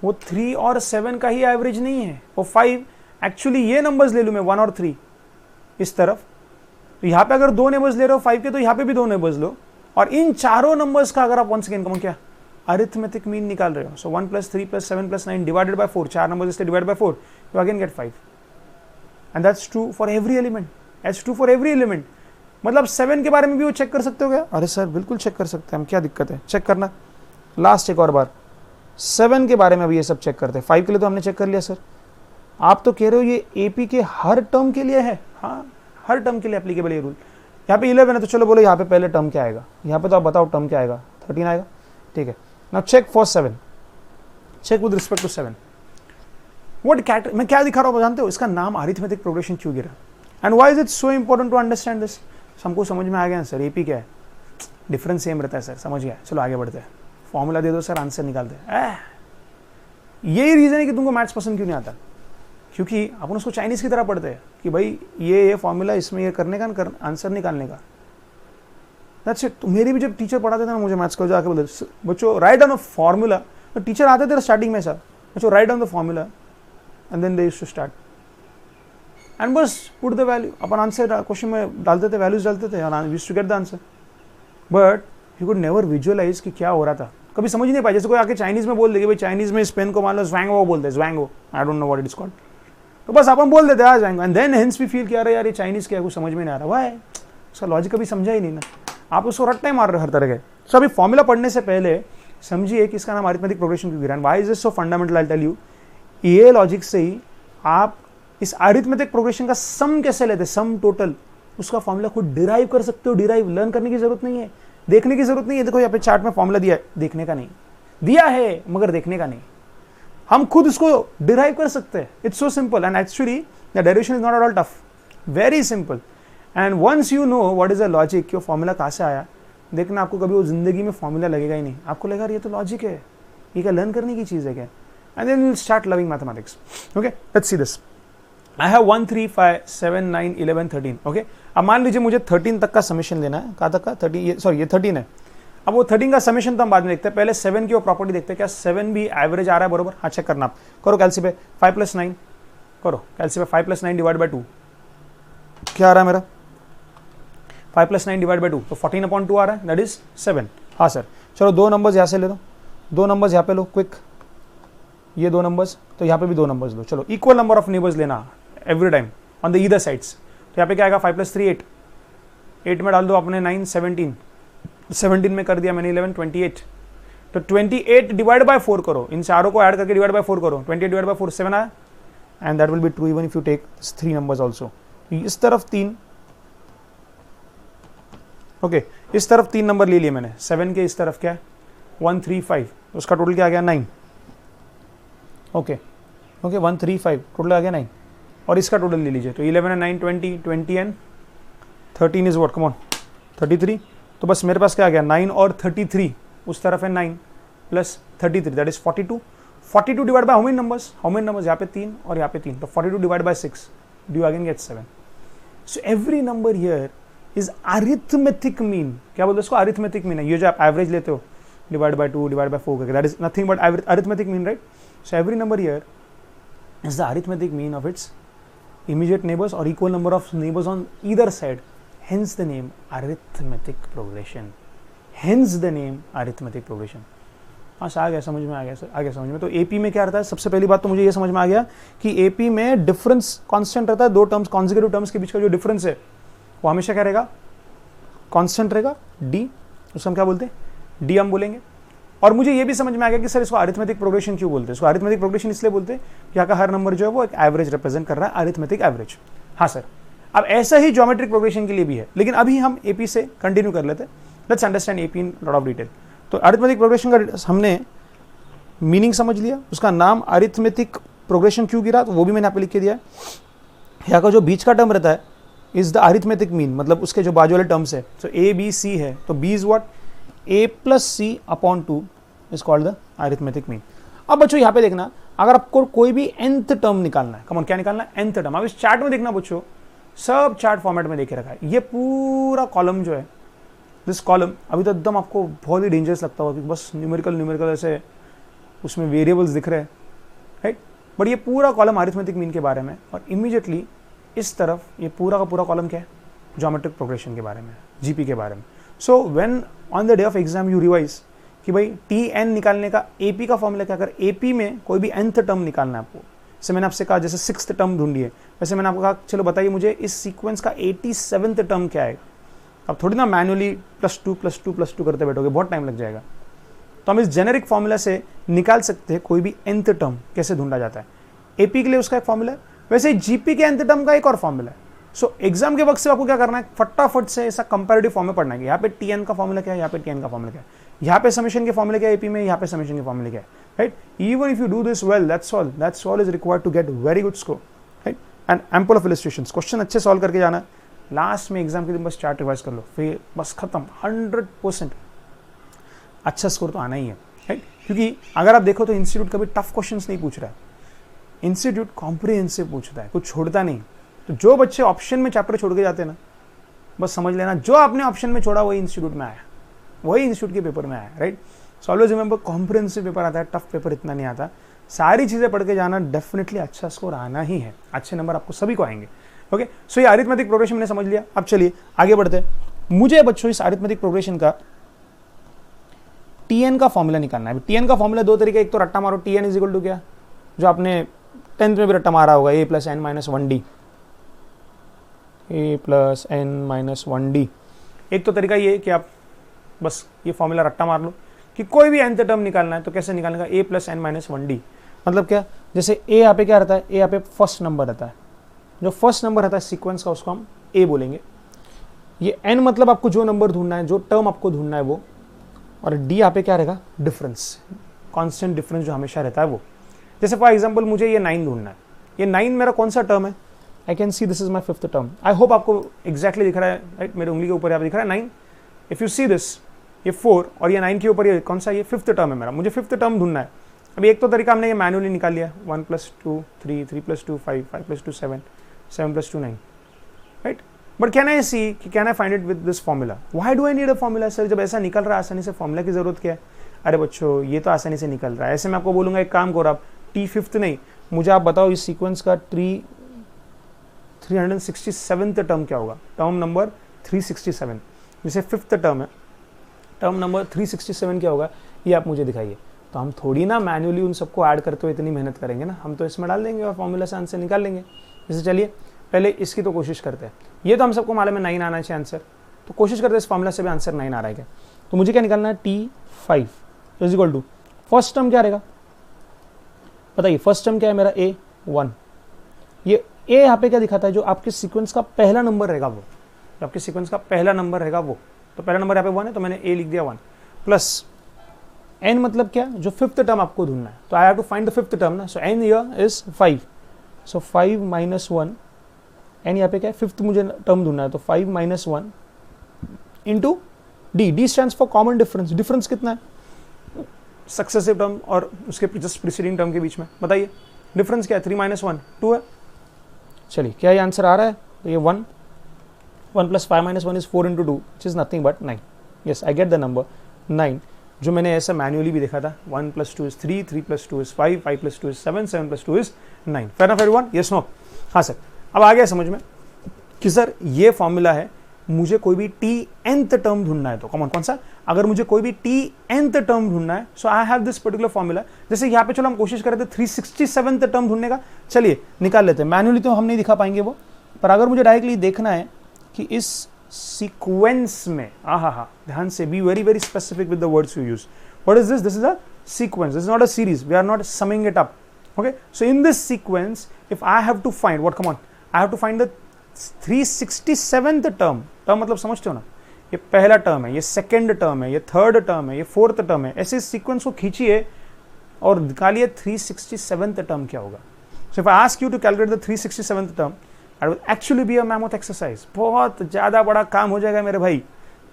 वो 3 और 7 का ही एवरेज नहीं है, वो 5 एक्चुअली ये नंबर्स ले लूं मैं 1 और 3 इस तरफ, तो यहां पे अगर 2 नंबर्स ले रहे हो 5 के, तो यहां पे भी 2 नंबर्स लो, और इन चारों नंबर्स का अगर आप वंस अगेन कम क्या अरिथमेटिक मीन निकाल रहे हो, सो 1 + 3 + 7 + 9 डिवाइडेड बाय 4, 4 नंबर्स इसलिए divide by 4, you again get 5, and that's true for every element, that's true for every element. मतलब 7 के बारे में भी वो चेक कर सकते हो क्या? अरे सर बिल्कुल चेक कर सकते हैं हम, क्या दिक्कत है, चेक करना लास्ट एक और बार, 7 के बारे में अभी ये सब चेक करते हैं, 5 के लिए तो हमने चेक कर लिया सर, आप तो कह रहे हो ये एपी के हर टर्म के लिए है, हाँ हर टर्म के लिए एप्लीकेबल ये रूल। यहाँ पे 11 है तो चलो बोलो यहाँ पे पहले टर्म क्या आएगा, यहाँ पे तो आप बताओ टर्म क्या आएगा, 13 आएगा, ठीक है। Now check for 7, check with respect to 7, what cat, मैं क्या दिखा रहा हूँ जानते हो, इसका नाम अरिथमेटिक प्रोग्रेशन क्यों गिरा, and why is it so important to understand this. हमको समझ में आ गया सर एपी क्या है, डिफरेंस सेम रहता है सर, समझ गया, चलो आगे बढ़ते हैं, फॉर्मूला दे दो सर आंसर निकालते हैं। यही रीजन है कि तुमको मैथ्स पसंद क्यों नहीं आता, क्योंकि अपन उसको चाइनीज की तरह पढ़ते हैं कि भाई ये फॉर्मूला इसमें ये करने का आंसर निकालने का, दैट्स इट। तो मेरी भी जब टीचर पढ़ाते थे ना मुझे मैथ्स को, जाके बोलते बच्चों राइट डाउन अ फॉर्मूला, तो टीचर आते थे स्टार्टिंग में सर बच्चों write down the formula, and then they used to start and बस पुट द वैल्यू, अपन आंसर क्वेश्चन में डालते थे, वैल्यूज डालते थे, and used to get the answer, but you could never visualise कि क्या हो रहा था, कभी समझ नहीं पाया। जैसे कोई आके चाइनीज में बोल दे कि भाई चाइनीज में इस पेन को मान लो ज़्वांगो बोलते हैं, ज़्वांगो, I don't know what it is called, तो बस अपन बोल देते हैं ज़्वांगो, and then hence we feel कि अरे यार ये चाइनीज क्या है, कुछ समझ में नहीं आ रहा, वाह उसका लॉजिक कभी समझा ही नहीं ना, आप उसको रट्टे मार रहे हो हर तरह के। सो अभी फॉर्मूला पढ़ने से पहले समझिए कि इसका नाम अरिथमेटिक प्रोग्रेशन क्यों गिरा, why is it so fundamental, I tell you. ये लॉजिक से ही आप इस अरिथमेटिक प्रोग्रेशन का सम कैसे लेते, सम टोटल, उसका फॉर्मूला खुद डिराइव कर सकते हो, डिराइव लर्न करने की जरूरत नहीं है, देखने की जरूरत नहीं है। देखो यहाँ पे चार्ट में फॉर्मूला दिया है, देखने का नहीं, दिया है मगर देखने का नहीं, हम खुद इसको डिराइव कर सकते हैं, it's so simple, and actually the derivation is not at all tough, very simple, and once you know what is the logic, कि फॉर्मूला कहाँ से आया, देखना आपको कभी वो जिंदगी में फॉर्मूला लगेगा ही नहीं, आपको लगेगा ये तो लॉजिक है, ये क्या लर्न करने की चीज़ है क्या, and then you will start loving mathematics. Okay, let's see this. I have 1 3 5 7 9 11 13। Okay, अब मान लीजिए मुझे 13 तक का समेशन लेना है, कहाँ तक का, 30, सॉरी ये 13 है। अब वो 13 का समेशन तो हम बाद में देखते हैं, पहले 7 की वो प्रॉपर्टी देखते हैं, क्या 7 भी एवरेज आ रहा है बरोबर। हाँ, चेक करना आप, करो कैलसी पे 5 + 9, करो कैलसी पे 5 + 9 डिवाइड बाई 2, क्या आ रहा है मेरा 5 + 9 डिवाइड बाई 2, तो 14/2 आ रहा है, दैट इज 7। हाँ सर, चलो दो नंबर्स यहाँ से ले लो, दो नंबर्स यहाँ पे लो क्विक, ये दो नंबर्स, तो यहाँ पे भी दो नंबर्स लो। चलो इक्वल नंबर ऑफ नेबर्स लेना every time on the either sides. तो यहाँ पे क्या आएगा 5 + 3 8, 8 में डाल दो अपने 9 17, 17 में कर दिया मैंने 11 28, तो 28 डिवाइड बाय 4 करो, इन चारों को ऐड करके डिवाइड बाय 4 करो, 28 डिवाइड बाय 4 7 आया, and that will be true even if you take 3 numbers also. इस तरफ 3, ओके, इस तरफ 3 नंबर ले लिए मैंने, 7 के इस तरफ क्या है 1 3 5, उसका टोटल क्या आ गया 9। ओके ओके 1 3 5 टोटल आ गया 9, और इसका टोटल ले लीजिए, तो 11 and 9 20, 20 and 13 is what, come on 33। तो बस मेरे पास क्या आ गया 9 और 33, उस तरफ है 9 plus 33, that is 42। 42 divide by how many numbers, यहाँ पे 3 और यहाँ पे 3, तो 42 divide by 6, do again get 7। So every number here is arithmetic mean, क्या बोलते हैं इसको, अरिथमेटिक मीन है। ये जो आप एवरेज लेते हो डिवाइड बाय 2 डिवाइड बाय 4 करके, that is nothing but arithmetic mean, right. So every number here is the arithmetic mean of it's immediate neighbors or equal number of neighbors on either side, hence the name arithmetic progression, hence the name arithmetic progression। हाँ आ गया समझ में, आ गया समझ में। तो AP में क्या रहता है, सबसे पहली बात तो मुझे ये समझ में आ गया कि एपी में डिफरेंस कांस्टेंट रहता है, दो टर्म्स कॉन्जिक्यूटिव टर्म्स के बीच का जो डिफरेंस है वो हमेशा क्या रहेगा, कांस्टेंट रहेगा, डी, उसको हम क्या बोलते हैं, डी हम बोलेंगे। और मुझे ये भी समझ में आ गया कि सर इसको अरिथमेटिक प्रोग्रेशन क्यों बोलते हैं। इसको अरिथमेटिक प्रोग्रेशन इसलिए बोलते हैं कि यहाँ का हर नंबर जो है वो एक एवरेज रिप्रेजेंट कर रहा है, अरिथमेटिक एवरेज। हाँ सर, अब ऐसा ही ज्योमेट्रिक प्रोग्रेशन के लिए भी है, लेकिन अभी हम एपी से कंटिन्यू कर लेते हैं। Let's understand AP in lot of detail. तो अरिथमेटिक प्रोग्रेशन का हमने मीनिंग समझ लिया, उसका नाम अरिथमेटिक प्रोग्रेशन क्यों गिरा तो वो भी मैंने यहाँ पे लिख के दिया है। यहाँ का जो बीच का टर्म रहता है इज द अरिथमेटिक मीन, मतलब उसके जो बाजू वाले टर्म्स है, तो ए बी सी है, तो B is what, a plus c upon 2 is called the arithmetic mean। अब बच्चों यहाँ पे देखना, अगर आपको कोई भी nth टर्म निकालना है, कमॉन क्या निकालना है, nth टर्म। अब इस चार्ट में देखना बच्चों, सब चार्ट फॉर्मेट में देखे रखा है। ये पूरा कॉलम जो है, दिस कॉलम अभी तो एकदम आपको बहुत ही डेंजरस लगता होगा कि बस न्यूमेरिकल ऐसे उसमें वेरिएबल्स दिख रहे हैं, राइट, बट ये पूरा कॉलम अरिथमेटिक मीन के बारे में। और इमीडिएटली इस तरफ ये पूरा का पूरा कॉलम क्या है, ज्योमेट्रिक प्रोग्रेशन के बारे में, जीपी के बारे में। So when on the day of exam you revise कि भाई टी एन निकालने का एपी का फॉर्मूला क्या, अगर एपी में कोई भी nth टर्म निकालना है आपको, जैसे मैंने आपसे कहा जैसे 6th टर्म ढूंढी है, वैसे मैंने आपको कहा चलो बताइए मुझे इस सीक्वेंस का 87th टर्म क्या है। अब थोड़ी ना मैनुअली +2 करते बैठोगे, बहुत टाइम लग जाएगा। तो हम इस जेनेरिक फॉर्मूला से निकाल सकते हैं कोई भी nth टर्म कैसे ढूंढा जाता है। एपी के लिए उसका एक फॉर्मूला है, वैसे जीपी के nth टर्म का एक और फॉर्मूला है। सो एग्जाम के वक्त से आपको क्या करना है, फटाफट से ऐसा कंपैरेटिव फॉर्म में पढ़ना है। यहाँ पे टीएन का फॉर्मूला क्या है, यहाँ पे टीएन का फॉर्मूला क्या है, यहाँ पे समेशन के फॉर्मूले क्या है एपी में, यहाँ पे समेशन के फॉर्मूले क्या है, right. Even if you do this well, that's all is required to get very good score, right, and ample of illustrations. Question अच्छे सॉल्व करके जाना, लास्ट में एग्जाम के दिन बस चार्ट रिवाइज कर लो, फिर बस खत्म, 100% अच्छा स्कोर तो आना ही है, राइट। क्योंकि अगर आप देखो तो इंस्टीट्यूट कभी टफ क्वेश्चन नहीं पूछ रहा है, इंस्टीट्यूट कॉम्प्रिहेंसिव पूछता है, कुछ छोड़ता नहीं। तो जो बच्चे ऑप्शन में चैप्टर छोड़ के जाते हैं ना, बस समझ लेना जो आपने ऑप्शन में छोड़ा वही इंस्टीट्यूट में आया, वही इंस्टीट्यूट के पेपर में आया, right. So always remember comprehensive paper आता है, टफ पेपर इतना नहीं आता। सारी चीज़ें पढ़ के जाना, डेफिनेटली अच्छा स्कोर आना ही है, अच्छे नंबर आपको सभी को आएंगे। ओके, सो ये अरिथमेटिक प्रोग्रेशन मैंने समझ लिया। अब चलिए आगे बढ़ते हैं। मुझे बच्चों इस अरिथमेटिक प्रोग्रेशन का टीएन का फॉर्मूला निकालना है। टीएन का फॉर्मूला दो तरीके, एक तो रट्टा मारो, टीएन इज इक्वल टू क्या, जो आपने 10th में भी रट्टा मारा होगा, a + n - 1d, a + n - 1d। एक तो तरीका ये कि आप बस ये फॉर्मूला रट्टा मार लो कि कोई भी nth टर्म निकालना है तो कैसे निकालने का, a + n - 1d। मतलब क्या, जैसे a यहाँ पे क्या रहता है, a यहाँ पे फर्स्ट नंबर रहता है, जो फर्स्ट नंबर रहता है सीक्वेंस का उसको हम a बोलेंगे। ये n मतलब आपको जो नंबर ढूंढना है, जो टर्म आपको ढूंढना है वो, और d यहाँ पे क्या रहेगा, डिफरेंस, कांस्टेंट डिफरेंस जो हमेशा रहता है वो। जैसे फॉर एग्जांपल मुझे ये 9 ढूंढना है, ये 9 मेरा कौन सा टर्म है, I can see this is my 5th term. I hope आपको एग्जैक्टली दिख रहा है, राइट, मेरे उंगली के ऊपर यहाँ पे दिख रहा है 9। इफ यू सी दिस, ये 4 और ये 9 के ऊपर ये कौन सा, ये फिफ्थ टर्म है मेरा, मुझे फिफ्थ टर्म ढूंढना है। अभी एक तो तरीका हमने ये मैनुअली निकाल लिया, 1 + 2 3, 3 + 2 5, 5 + 2 7, 7 + 2 9, राइट। बट कैन आई सी कि can I find it with this formula? Why do I need a formula sir? जब ऐसा निकल रहा है आसानी से, फॉर्मूला की जरूरत क्या है? अरे बच्चों ये तो आसानी से निकल रहा है। ऐसे मैं आपको बोलूंगा एक काम करो आप, टी फिफ्थ नहीं, मुझे आप बताओ इस सीक्वेंस का 367th टर्म क्या होगा? टर्म नंबर 367, जैसे फिफ्थ टर्म है, टर्म नंबर 367 क्या होगा ये आप मुझे दिखाइए। तो हम थोड़ी ना मैन्युअली उन सबको ऐड करते हुए इतनी मेहनत करेंगे ना, हम तो इसमें डाल देंगे और फॉर्मूला से आंसर निकाल लेंगे। जैसे चलिए पहले इसकी तो कोशिश करते हैं। ये तो हम सबको मालूम है 9 आना चाहिए आंसर, तो कोशिश करते हैं इस फॉर्मूला से भी आंसर 9 आ रहा है क्या। तो मुझे क्या निकालना है? T5 is equal to, first term क्या रहेगा बताइए? फर्स्ट टर्म क्या है मेरा? A1। ये A यहाँ पे क्या दिखाता है? जो आपके सीक्वेंस का पहला नंबर रहेगा वो, जो आपके सीक्वेंस का पहला नंबर रहेगा वो। तो पहला नंबर यहाँ पे 1 है, तो मैंने A लिख दिया 1, प्लस n मतलब क्या? जो फिफ्थ टर्म आपको ढूंढना है, तो I have to find the fifth term ना। So n here is 5, so 5 - 1, n यहाँ पे क्या है? फिफ्थ मुझे टर्म ढूंढना है, तो 5 - 1 into d। d stands for common difference. Difference कितना है? सक्सेसिव टर्म और उसके जस्ट प्रीसीडिंग टर्म के बीच में, बताइए डिफरेंस क्या है? 3 - 1 2 है। चलिए क्या ये आंसर आ रहा है? तो ये 1 + 5 - 1 is 4 × 2 which is nothing but 9। Yes I get the number 9, जो मैंने ऐसा मैन्युअली भी देखा था। 1 + 2 = 3, 3 + 2 = 5, 5 + 2 = 7, 7 + 2 = 9। Fair enough everyone? Yes no? हाँ सर। अब आ गया समझ में कि सर ये फॉर्मूला है, मुझे कोई भी Tnth टर्म ढूंढना है, तो कौन सा? अगर मुझे कोई भी Tnth टर्म ढूंढना है, so I have this particular formula. जैसे यहाँ पे चलो हम कोशिश कर रहे थे 367th टर्म ढूंढने का, चलिए निकाल लेते हैं। मैन्युअली तो हम नहीं दिखा पाएंगे वो, पर अगर मुझे डायरेक्टली देखना है कि इस सीक्वेंस में, ध्यान से, be very very specific with the words you use. What is this? This is a sequence, this is not a series, we are not summing it up. Okay, so in this sequence, if I have to find what, come on, I have to find the 367th term. Term मतलब समझते हो ना? ये पहला term है, ये second term है, ये थर्ड टर्म है, ये फोर्थ टर्म है। ऐसे सीक्वेंस को खींचिए और निकालिए 367th टर्म क्या होगा। So if I ask you to calculate the 367th term, that will actually be a mammoth exercise. बहुत ज़्यादा बड़ा काम हो जाएगा मेरे भाई।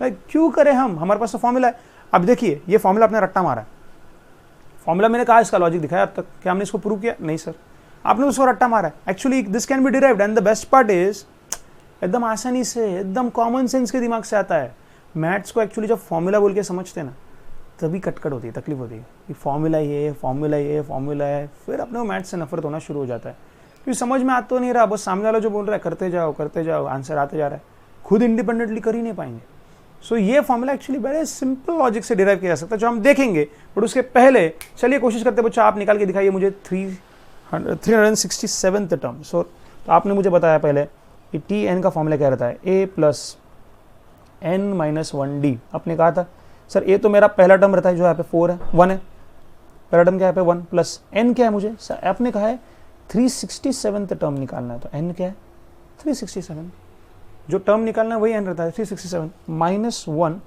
क्यों करें हम? हमारे पास तो फॉर्मूला है। अब देखिए ये फॉर्मूला अपने रट्टा मारा है। फॉर्मूला मैंने कहा इसका लॉजिक दिखाया अब तक, क्या हमने इसको प्रूव किया? नहीं सर, आपने उसको रट्टा मारा है। Actually this can be derived, and the best part is एकदम आसानी से, एकदम कॉमन सेंस के दिमाग से आता है। मैथ्स को एक्चुअली जब फॉर्मूला बोल के समझते हैं ना, तभी कटकट होती है, तकलीफ होती है कि फॉर्मूला ये फॉर्मूला है, फिर अपने को मैथ्स से नफरत होना शुरू हो जाता है, क्योंकि समझ में आता तो नहीं रहा, बस सामने वाला जो बोल रहा है करते जाओ, आंसर आते जा रहा है, खुद इंडिपेंडेंटली कर ही नहीं पाएंगे। सो ये फॉर्मूला एक्चुअली बड़े सिंपल लॉजिक से डिराइव किया जा सकता है, जो हम देखेंगे। बट उसके पहले चलिए कोशिश करते हैं, बच्चा आप निकाल के दिखाइए मुझे 367th टर्म। सो तो आपने मुझे बताया पहले कि Tn का फॉर्मूला क्या रहता है? A + n - 1d। आपने कहा था सर A तो मेरा पहला टर्म रहता है, जो यहाँ पे 4 है, 1 है, पहला टर्म क्या है? 1 प्लस n क्या है? मुझे सर आपने कहा है 367th टर्म निकालना है, तो n क्या है? 367। जो टर्म निकालना है वही n रहता है, 367 -1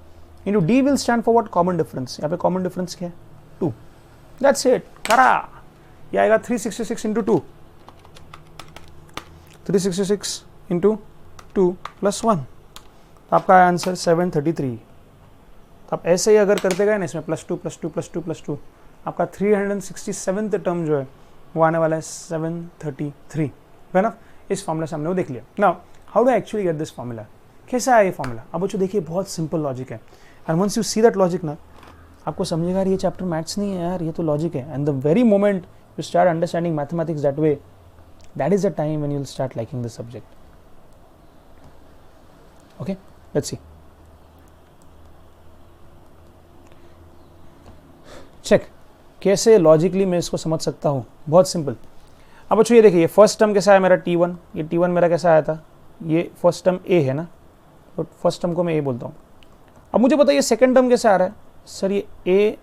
into d will stand for what? Common difference. यहाँ पे कॉमन डिफरेंस क्या है? 2। दैट्स इट, करा। ये आएगा 366 इंटू 2, 366 इंटू 2 + 1, तो आपका आंसर 733। तो आप ऐसे ही अगर करते गए ना, इसमें +2 +2 +2 +2, आपका 367th टर्म जो है वो आने वाला है 733। है ना? इस फॉर्मूला से हमने वो देख लिया। Now how do actually get this formula? कैसा है ये फॉर्मूला? अब बच्चों देखिए बहुत सिंपल लॉजिक है, and once you see that logic ना, आपको समझेगा यार ये चैप्टर मैथ्स नहीं है यार, ये तो लॉजिक है। And the very moment you start understanding mathematics that way, that is the time when you will start liking the subject. Okay, let's see. Check कैसे लॉजिकली मैं इसको समझ सकता हूँ, बहुत सिंपल। अब बच्चों ये देखिए, फर्स्ट टर्म कैसा है मेरा? T1। ये T1 मेरा कैसा आया था? ये फर्स्ट टर्म A है ना, तो फर्स्ट टर्म को मैं A बोलता हूँ। अब मुझे बताइए सेकंड टर्म कैसे आ रहा है? सर ये A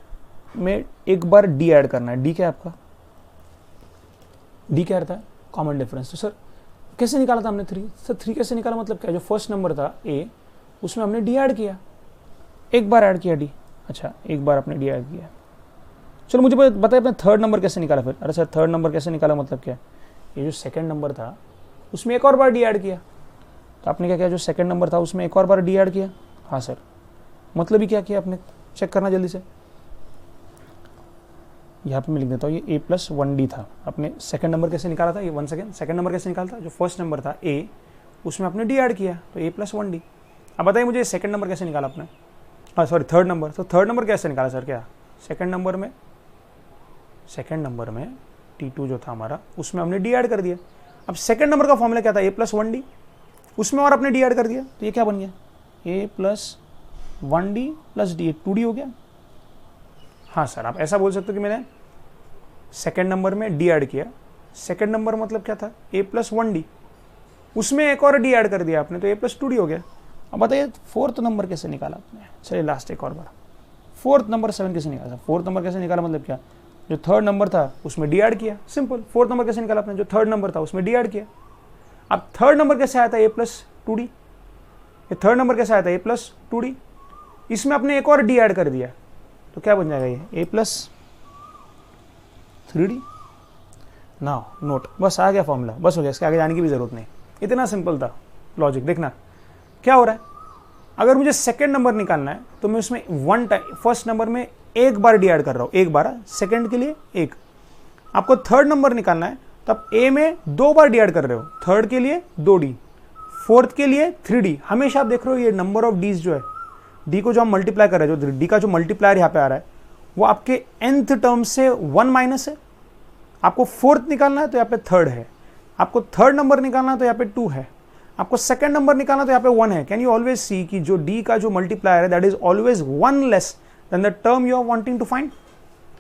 में एक बार D ऐड करना है। D क्या है आपका? D क्या रहता है? Common difference. तो सर कैसे निकाला था हमने 3? सर 3 कैसे निकाला मतलब क्या? जो फर्स्ट नंबर था A, उसमें हमने D ऐड किया, एक बार ऐड किया D। अच्छा, एक बार आपने D ऐड किया। चलो मुझे बताइए अपने थर्ड नंबर कैसे निकाला फिर? अरे सर थर्ड नंबर कैसे निकाला मतलब क्या? ये जो सेकंड नंबर था उसमें एक और बार D ऐड किया। तो आपने क्या किया? जो सेकंड नंबर था उसमें एक और बार D ऐड किया। हाँ सर। मतलब ही क्या किया आपने, चेक करना जल्दी से। यहाँ पे मैं लिख देता हूँ, ये a+1d था। आपने सेकंड नंबर कैसे निकाला था, ये 1 सेकेंड, सेकंड नंबर कैसे निकाला था, जो फर्स्ट नंबर था a, उसमें आपने d ऐड किया, तो a+1d। अब बताइए मुझे सेकंड नंबर कैसे निकाला आपने, सॉरी थर्ड नंबर, तो थर्ड नंबर कैसे निकाला सर, क्या सेकंड नंबर में t2 जो था हमारा, उसमें हमने d ऐड कर दिया। अब सेकंड नंबर का फॉर्मूला क्या था, a+1d, उसमें और आपने d ऐड कर दिया, तो ये क्या बन गया, a+1d + d, 2d हो गया। हाँ सर, आप ऐसा बोल सकते हो कि मैंने सेकेंड नंबर में d ऐड किया, सेकेंड नंबर मतलब क्या था, a+1d, उसमें एक और d ऐड कर दिया आपने, तो a+2d हो गया। अब बताइए फोर्थ नंबर कैसे निकाला आपने, चलिए लास्ट एक और बार, फोर्थ नंबर 7 कैसे निकाला, फोर्थ नंबर कैसे निकाला मतलब क्या, जो थर्ड नंबर था उसमें d ऐड किया, सिंपल। फोर्थ नंबर कैसे निकाला आपने, जो थर्ड नंबर था उसमें d ऐड किया। अब थर्ड नंबर कैसे आया था, a+2d, ये थर्ड नंबर कैसे आया था, a+2d, इसमें आपने एक और d ऐड कर दिया, तो क्या बन जाएगा ये a+3d। नाउ नोट, बस आ गया फॉर्मूला, बस हो गया, इसके आगे जाने की भी जरूरत नहीं, इतना सिंपल था लॉजिक। देखना क्या हो रहा है, अगर मुझे सेकंड नंबर निकालना है तो मैं उसमें वन टाइम, फर्स्ट नंबर में एक बार डी ऐड कर रहा हूं, एक बार, सेकंड के लिए एक। आपको थर्ड नंबर निकालना है तो आप ए में 2 बार डी ऐड कर रहे हो, थर्ड के लिए 2d, फोर्थ के लिए 3d। हमेशा आप देख रहे हो ये नंबर ऑफ डीज जो है, डी को जो हम मल्टीप्लाई कर रहे हैं, जो डी का जो मल्टीप्लायर यहाँ पे आ रहा है वो आपके nth टर्म से 1 माइनस है। आपको फोर्थ निकालना है तो यहाँ पे थर्ड है, आपको थर्ड नंबर निकालना है तो यहाँ पे 2 है, आपको सेकंड नंबर निकालना तो यहाँ पे 1 है। कैन यू ऑलवेज सी कि जो डी का जो मल्टीप्लायर है that is always 1 less than the term you are wanting to find.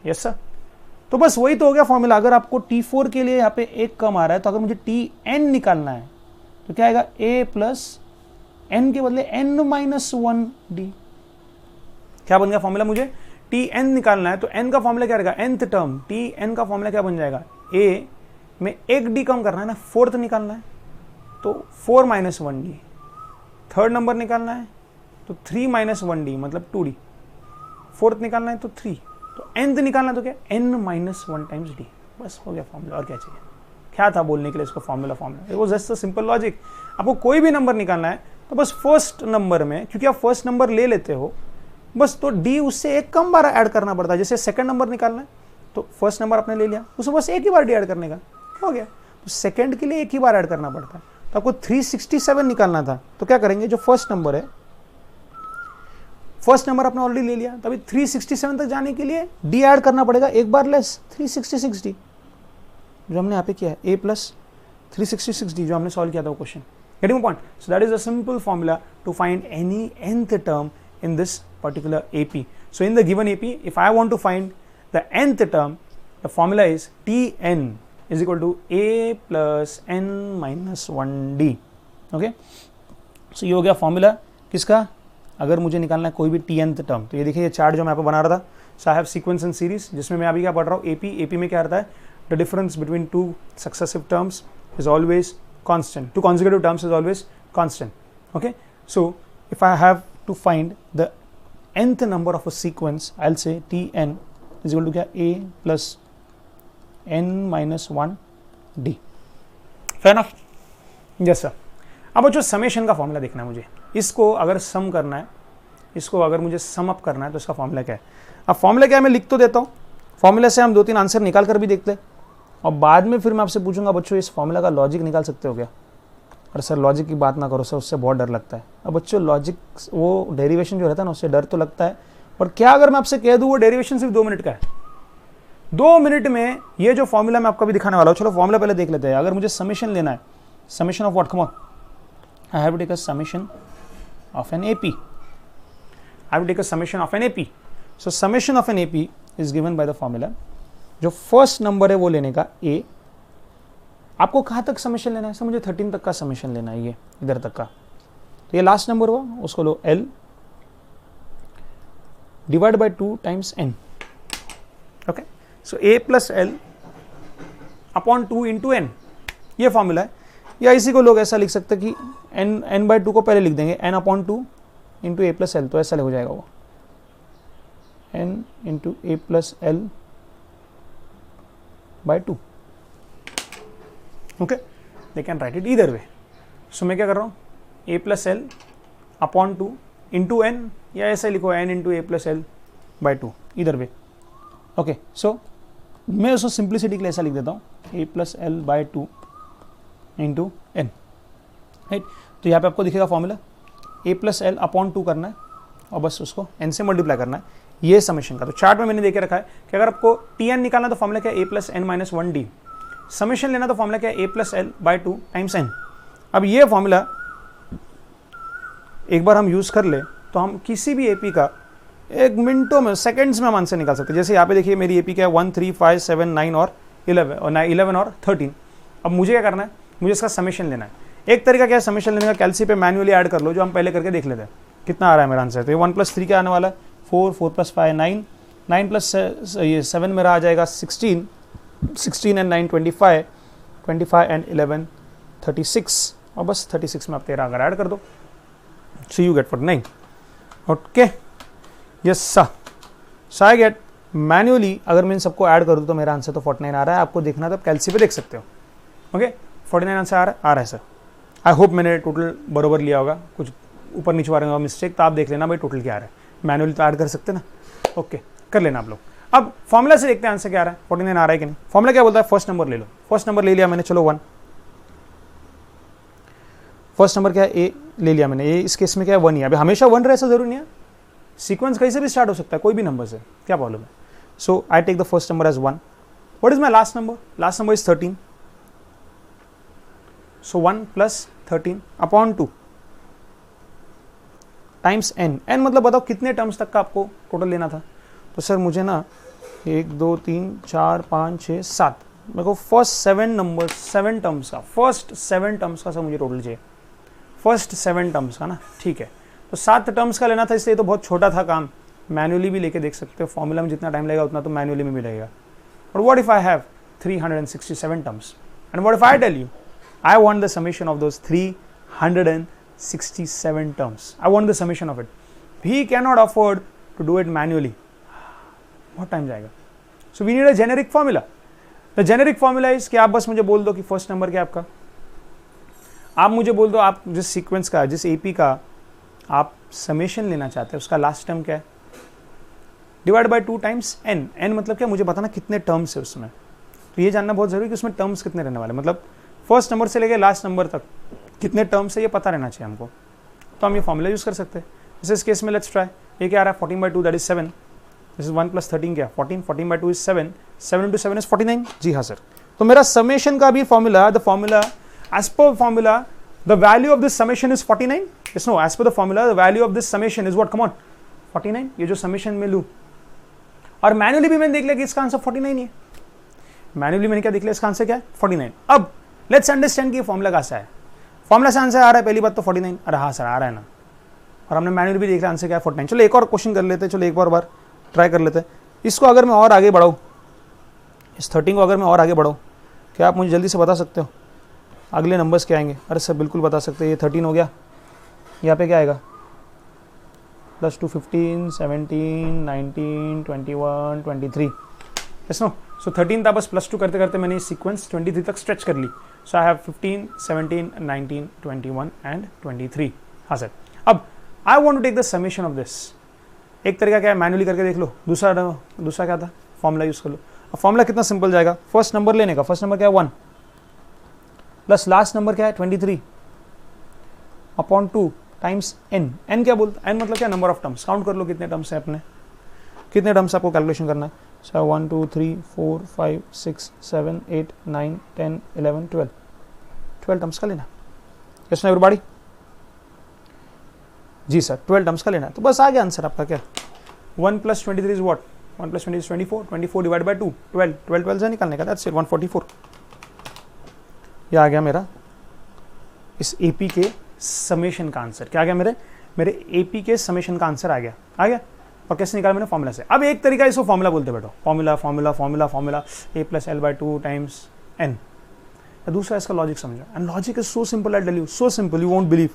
Yes sir, तो बस वही तो हो गया फॉर्मूला। अगर आपको T4 के लिए यहाँ पे एक कम आ रहा है तो अगर मुझे Tn निकालना है तो क्या आएगा, a+n के बदले n-1d। क्या बन गया फॉर्मूला, मुझे Tn निकालना है तो n का फॉर्मूला क्या रहेगा, nth टर्म, Tn का फॉर्मूला क्या बन जाएगा, a में एक d कम करना है ना, फोर्थ निकालना है तो 4-1d, थर्ड नंबर निकालना है तो 3-1d मतलब 2d, फोर्थ निकालना है तो 3, तो nth निकालना है तो क्या, n-1 टाइम्स d। बस हो गया फॉर्मूला, और क्या चाहिए, क्या था बोलने के लिए इसको formula, it was just a simple logic. आपको कोई भी नंबर निकालना है तो बस फर्स्ट नंबर में, क्योंकि आप फर्स्ट नंबर ले लेते हो बस, तो d उससे एक कम बार ऐड करना पड़ता है। जैसे सेकंड नंबर निकालना है तो फर्स्ट नंबर आपने ले लिया, उसमें बस एक ही बार d ऐड करने का, हो गया। तो सेकंड के लिए एक ही बार ऐड करना पड़ता है। तो आपको 367 निकालना था तो क्या करेंगे, जो फर्स्ट नंबर है, फर्स्ट नंबर आपने ऑलरेडी ले लिया, तभी 367 तक जाने के लिए d ऐड करना पड़ेगा एक बार लेस, 366d, जो हमने यहाँ पे किया है, a+366d, जो हमने सॉल्व किया था वो question. Getting point? So that is a simple formula to find any nth term in this particular AP. So in the given AP, if I want to find the nth term, the formula is Tn is equal to a+n-1d. Okay? So ये हो गया formula किसका, अगर मुझे निकालना है कोई भी Tnth टर्म। तो ये देखिए, ये चार्ट जो मैं यहाँ पे बना रहा था, so I have sequence and series, जिसमें मैं अभी क्या पढ़ रहा हूँ, AP में क्या रहता है, the difference between 2 successive terms is always constant, 2 consecutive terms is always constant. Okay, so if I have to find the nth number of a sequence, I'll say Tn is equal to क्या, a+n-1d. Fair enough? Yes sir. अब जो summation का formula देखना है मुझे, इसको अगर सम करना है, इसको अगर मुझे सम अप करना है तो इसका फॉर्मूला क्या है। अब फॉर्मूला क्या है मैं लिख तो देता हूँ, फॉर्मूले से हम 2-3 आंसर निकाल कर भी देखते हैं, और बाद में फिर मैं आपसे पूछूंगा बच्चों इस फॉर्मूला का लॉजिक निकाल सकते हो क्या। और सर लॉजिक की बात ना करो सर, उससे बहुत डर लगता है। अब बच्चों लॉजिक, वो डेरिवेशन जो रहता है ना, उससे डर तो लगता है, और क्या अगर मैं आपसे कह दूं वो डेरिवेशन सिर्फ 2 मिनट का है, 2 मिनट में ये जो फॉर्मूला मैं आपको भी दिखाने वाला हूँ। चलो फॉर्मूला पहले देख लेते हैं। अगर मुझे समेशन लेना है, summation of what, come on, I have to take a summation of an AP, I have to take a summation of an AP। So summation of an AP is given by the formula, जो first number है वो लेने का a, आपको कहाँ तक summation लेना है सर, मुझे 13 तक का समेशन लेना है, ये इधर तक का, तो ये लास्ट नंबर हुआ, उसको लो l divide by 2 times n। Okay, so a+l upon 2 into n, ये फॉर्मूला है। या इसी को लोग ऐसा लिख सकते हैं कि n/2 को पहले लिख देंगे, n अपॉन 2 इंटू a+l, तो ऐसा हो जाएगा वो n into a+l by 2. Okay, they can write it either way. So मैं क्या कर रहा हूँ, a+l अपॉन 2 इंटू एन, या ऐसे लिखो n into A plus L by to, इधर वे। ओके, सो मैं उसको सिंप्लिसिटी के लिए ऐसा लिख देता हूँ, a plus L by two into n, right. तो यहाँ पे आपको दिखेगा फॉर्मूला, ए प्लस एल अपॉन टू करना है और बस उसको एन से मल्टीप्लाई करना है, ये समेशन का। तो चार्ट में मैंने देखे रखा है कि अगर आपको टी एन निकालना तो फॉर्मूला क्या है, a plus n minus one d. Summation लेना तो फॉर्मूला क्या है, a plus L by two times n. अब ये फॉर्मूला एक बार हम यूज़ कर ले तो हम किसी भी एपी का एक मिनटों में, सेकंड्स में हम आंसर निकाल सकते हैं। जैसे यहाँ पे देखिए मेरी एपी क्या है 1, 3, 5, 7, 9 और 11 और 13। अब मुझे क्या करना है, मुझे इसका समेशन लेना है। एक तरीका क्या है समेशन लेने का, कैलसी पे मैन्युअली ऐड कर लो, जो हम पहले करके देख लेते हैं कितना आ रहा है मेरा आंसर। तो ये 1 प्लस 3 क्या आने वाला है 4, 4 प्लस 5 9, 9 प्लस ये 7 मेरा आ जाएगा 16, 16 एंड 9 25, 25 एंड 11 36, और बस 36 में आप 13 अगर ऐड कर दो, so you get 49. Okay, yes sir. So I get manually, अगर मैं इन सबको ऐड कर दूँ तो मेरा आंसर तो 49 आ रहा है। आपको देखना तो आप कैलसी पे देख सकते हो। ओके, 49 आंसर आ रहा है सर। आई होप मैंने टोटल बरोबर लिया होगा, कुछ ऊपर नीचे आ रहा होगा मिस्टेक तो आप देख लेना भाई टोटल क्या आ रहा है। मैनुअली तो ऐड कर सकते ना, ओके कर लेना आप लोग। अब फॉर्मूला से देखते हैं आंसर क्या आ रहा है, 49 आ रहा है कि नहीं। फॉर्मूला क्या बोलता है, फर्स्ट नंबर ले लो। फर्स्ट नंबर ले लिया मैंने, चलो 1। फर्स्ट नंबर क्या है, ए ले लिया मैंने, ए इस केस में क्या है 1 ही है। अभी हमेशा 1 रहे ऐसा जरूरी नहीं है, सीक्वेंस कहीं से भी स्टार्ट हो सकता है, कोई भी नंबर से, क्या प्रॉब्लम है। So I take the first number as 1। What is my last number, last number is 13। So 1 plus 13 upon 2 times n. N मतलब बताओ कितने टर्म्स तक का आपको टोटल लेना था। तो सर मुझे ना 1 2 3 4 5 6 7, मेरे को फर्स्ट 7 नंबर 7 टर्म्स का, फर्स्ट 7 टर्म्स का सर मुझे टोटल चाहिए, फर्स्ट 7 टर्म्स का ना, ठीक है। तो 7 टर्म्स का लेना था, इसलिए तो बहुत छोटा था काम, मैनुअली भी लेके देख सकते हो। फॉर्मूला में जितना टाइम लगेगा उतना तो मैनुअली में भी लगेगा। और what if I have 367 terms, and what if I tell you I want the summation of those 367 terms, I want the summation of it. We can not afford to do it manually, बहुत time जाएगा। So we need a generic formula. The generic formula is कि आप बस मुझे बोल दो कि first number क्या आपका, आप मुझे बोल दो आप जिस सीक्वेंस का, जिस एपी का आप समेशन लेना चाहते हैं उसका लास्ट टर्म क्या है, divide by 2 times n. N मतलब क्या, मुझे बताना कितने टर्म्स है उसमें। तो ये जानना बहुत जरूरी कि उसमें टर्म्स कितने रहने वाले, मतलब फर्स्ट नंबर से लेकर लास्ट नंबर तक कितने टर्म्स है ये पता रहना चाहिए हमको। तो हम ये फॉर्मूला यूज कर सकते हैं। जैसे इस केस में लेट्स ट्राई, ये क्या आ रहा है 14 by 2 that is 7, this is 1 plus 13 क्या 14, 14 बाई 2 इज 7, 7 इंटू 7 इज 49। जी हाँ सर। तो मेरा समेशन का भी formula, the formula as per formula the value of this summation is 49. Yes, no, as per the formula the value of this summation is what, come on 49। ये जो summation में लूँ, और मैनुअली भी मैंने देख लिया कि इसका आंसर 49 ही है। मैनुअली मैंने क्या देख लिया, इसका आंसर क्या है 49। अब लेट्स अंडरस्टैंड कि ये फॉर्मूला कैसा है। फॉर्मूला से आंसर आ रहा है, पहली बात तो 49, अरे हाँ सर आ रहा है ना, और हमने मैनुअली भी देख लिया आंसर क्या है 49। चलो एक और क्वेश्चन कर लेते हैं, चलो एक बार ट्राई कर लेते हैं। इसको अगर मैं और आगे बढ़ाऊँ, इस 13 को अगर मैं और आगे बढ़ाऊँ, क्या आप मुझे जल्दी से बता सकते हो अगले नंबर्स क्या आएंगे। अरे सर बिल्कुल बता सकते हैं, ये 13 हो गया, यहाँ पे क्या आएगा प्लस 2 15 17 19 21 23। यस नो, सो 13 था, बस प्लस 2 करते करते मैंने सीक्वेंस 23 तक स्ट्रेच कर ली। सो आई हैव 15 17 19 21 एंड 23। हाँ सर। अब I want to take the summation of this. एक तरीका क्या है, मैनुअली करके देख लो। दूसरा क्या था, फॉर्मूला यूज कर लो। अब फॉर्मूला कितना सिंपल जाएगा, फर्स्ट नंबर लेने का, फर्स्ट नंबर क्या है 1 प्लस लास्ट नंबर क्या है 23 अपॉन 2 टाइम्स एन। एन क्या बोलता, एन मतलब क्या, नंबर ऑफ टर्म्स। काउंट कर लो कितने टर्म्स है अपने, कितने टर्म्स आपको कैलकुलेशन करना है। सो 1 2 3 4 5 6 7 8 9 10 11 12 टर्म्स का लेना। यस नो एवरीबॉडी, जी सर 12 टर्म्स का लेना है। तो बस आ गया आंसर आपका क्या, 1 plus 23 is what, 1 plus 20 is 24, 24 divide by 2 12 से निकालने का, दैट्स इट 144। ये आ गया मेरा इस एपी के समेशन का आंसर। क्या आ गया, मेरे एपी के समेशन का आंसर आ गया। और कैसे निकाला मैंने, फॉर्मूला से। अब एक तरीका इसको फॉर्मूला बोलते बैठो, formula A plus L by 2 times n. दूसरा इसका लॉजिक समझो, and logic is so simple, I tell you, so simple you won't believe.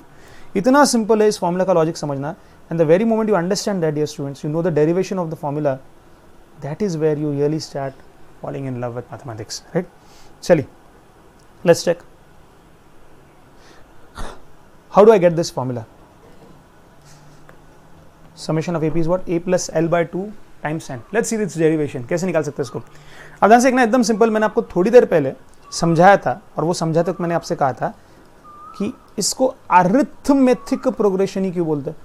इतना सिंपल है इस फॉर्मूला का लॉजिक समझना। And the very moment you understand that dear students, you know the derivation of the formula, that is where you really start falling in love with mathematics, right. चलिए let's check. How do I get this formula? Summation of AP is what, A plus L by 2 times n। Let's see this derivation, कैसे निकाल सकते हैं इसको। अब ध्यान से देखना, एकदम सिंपल, मैंने आपको थोड़ी देर पहले समझाया था, और वो समझाते तो मैंने आपसे कहा था कि इसको अरिथमेटिक प्रोग्रेशन ही क्यों बोलते हैं।